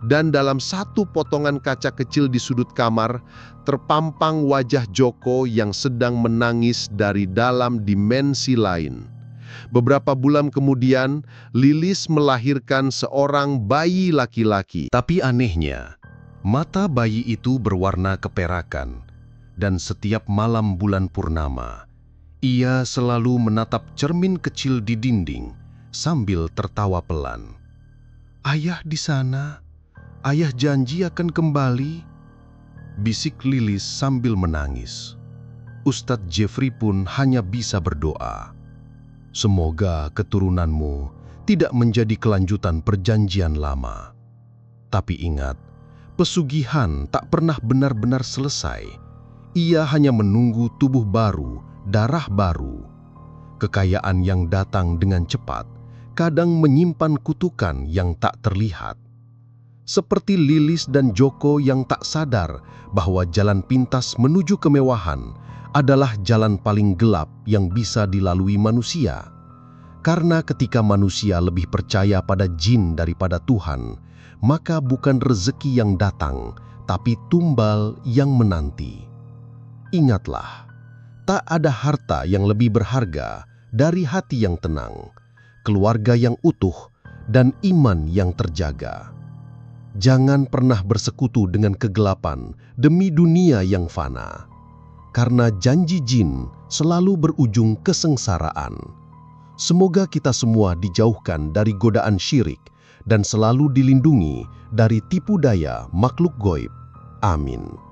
[SPEAKER 2] Dan dalam satu potongan kaca kecil di sudut kamar, terpampang wajah Joko yang sedang menangis dari dalam dimensi lain. Beberapa bulan kemudian, Lilis melahirkan seorang bayi laki-laki.
[SPEAKER 1] Tapi anehnya, mata bayi itu berwarna keperakan, dan setiap malam bulan purnama, ia selalu menatap cermin kecil di dinding sambil tertawa pelan. "Ayah di sana, ayah janji akan kembali," bisik Lilis sambil menangis. Ustadz Jeffrey pun hanya bisa berdoa, "Semoga keturunanmu tidak menjadi kelanjutan perjanjian lama." Tapi ingat, pesugihan tak pernah benar-benar selesai. Ia hanya menunggu tubuh baru, darah baru. Kekayaan yang datang dengan cepat, kadang menyimpan kutukan yang tak terlihat.
[SPEAKER 6] seperti Lilis dan Joko yang tak sadar bahwa jalan pintas menuju kemewahan adalah jalan paling gelap yang bisa dilalui manusia. Karena ketika manusia lebih percaya pada jin daripada Tuhan, maka bukan rezeki yang datang, tapi tumbal yang menanti. Ingatlah, tak ada harta yang lebih berharga dari hati yang tenang, keluarga yang utuh, dan iman yang terjaga. Jangan pernah bersekutu dengan kegelapan demi dunia yang fana, karena janji jin selalu berujung kesengsaraan. Semoga kita semua dijauhkan dari godaan syirik dan selalu dilindungi dari tipu daya makhluk gaib. Amin.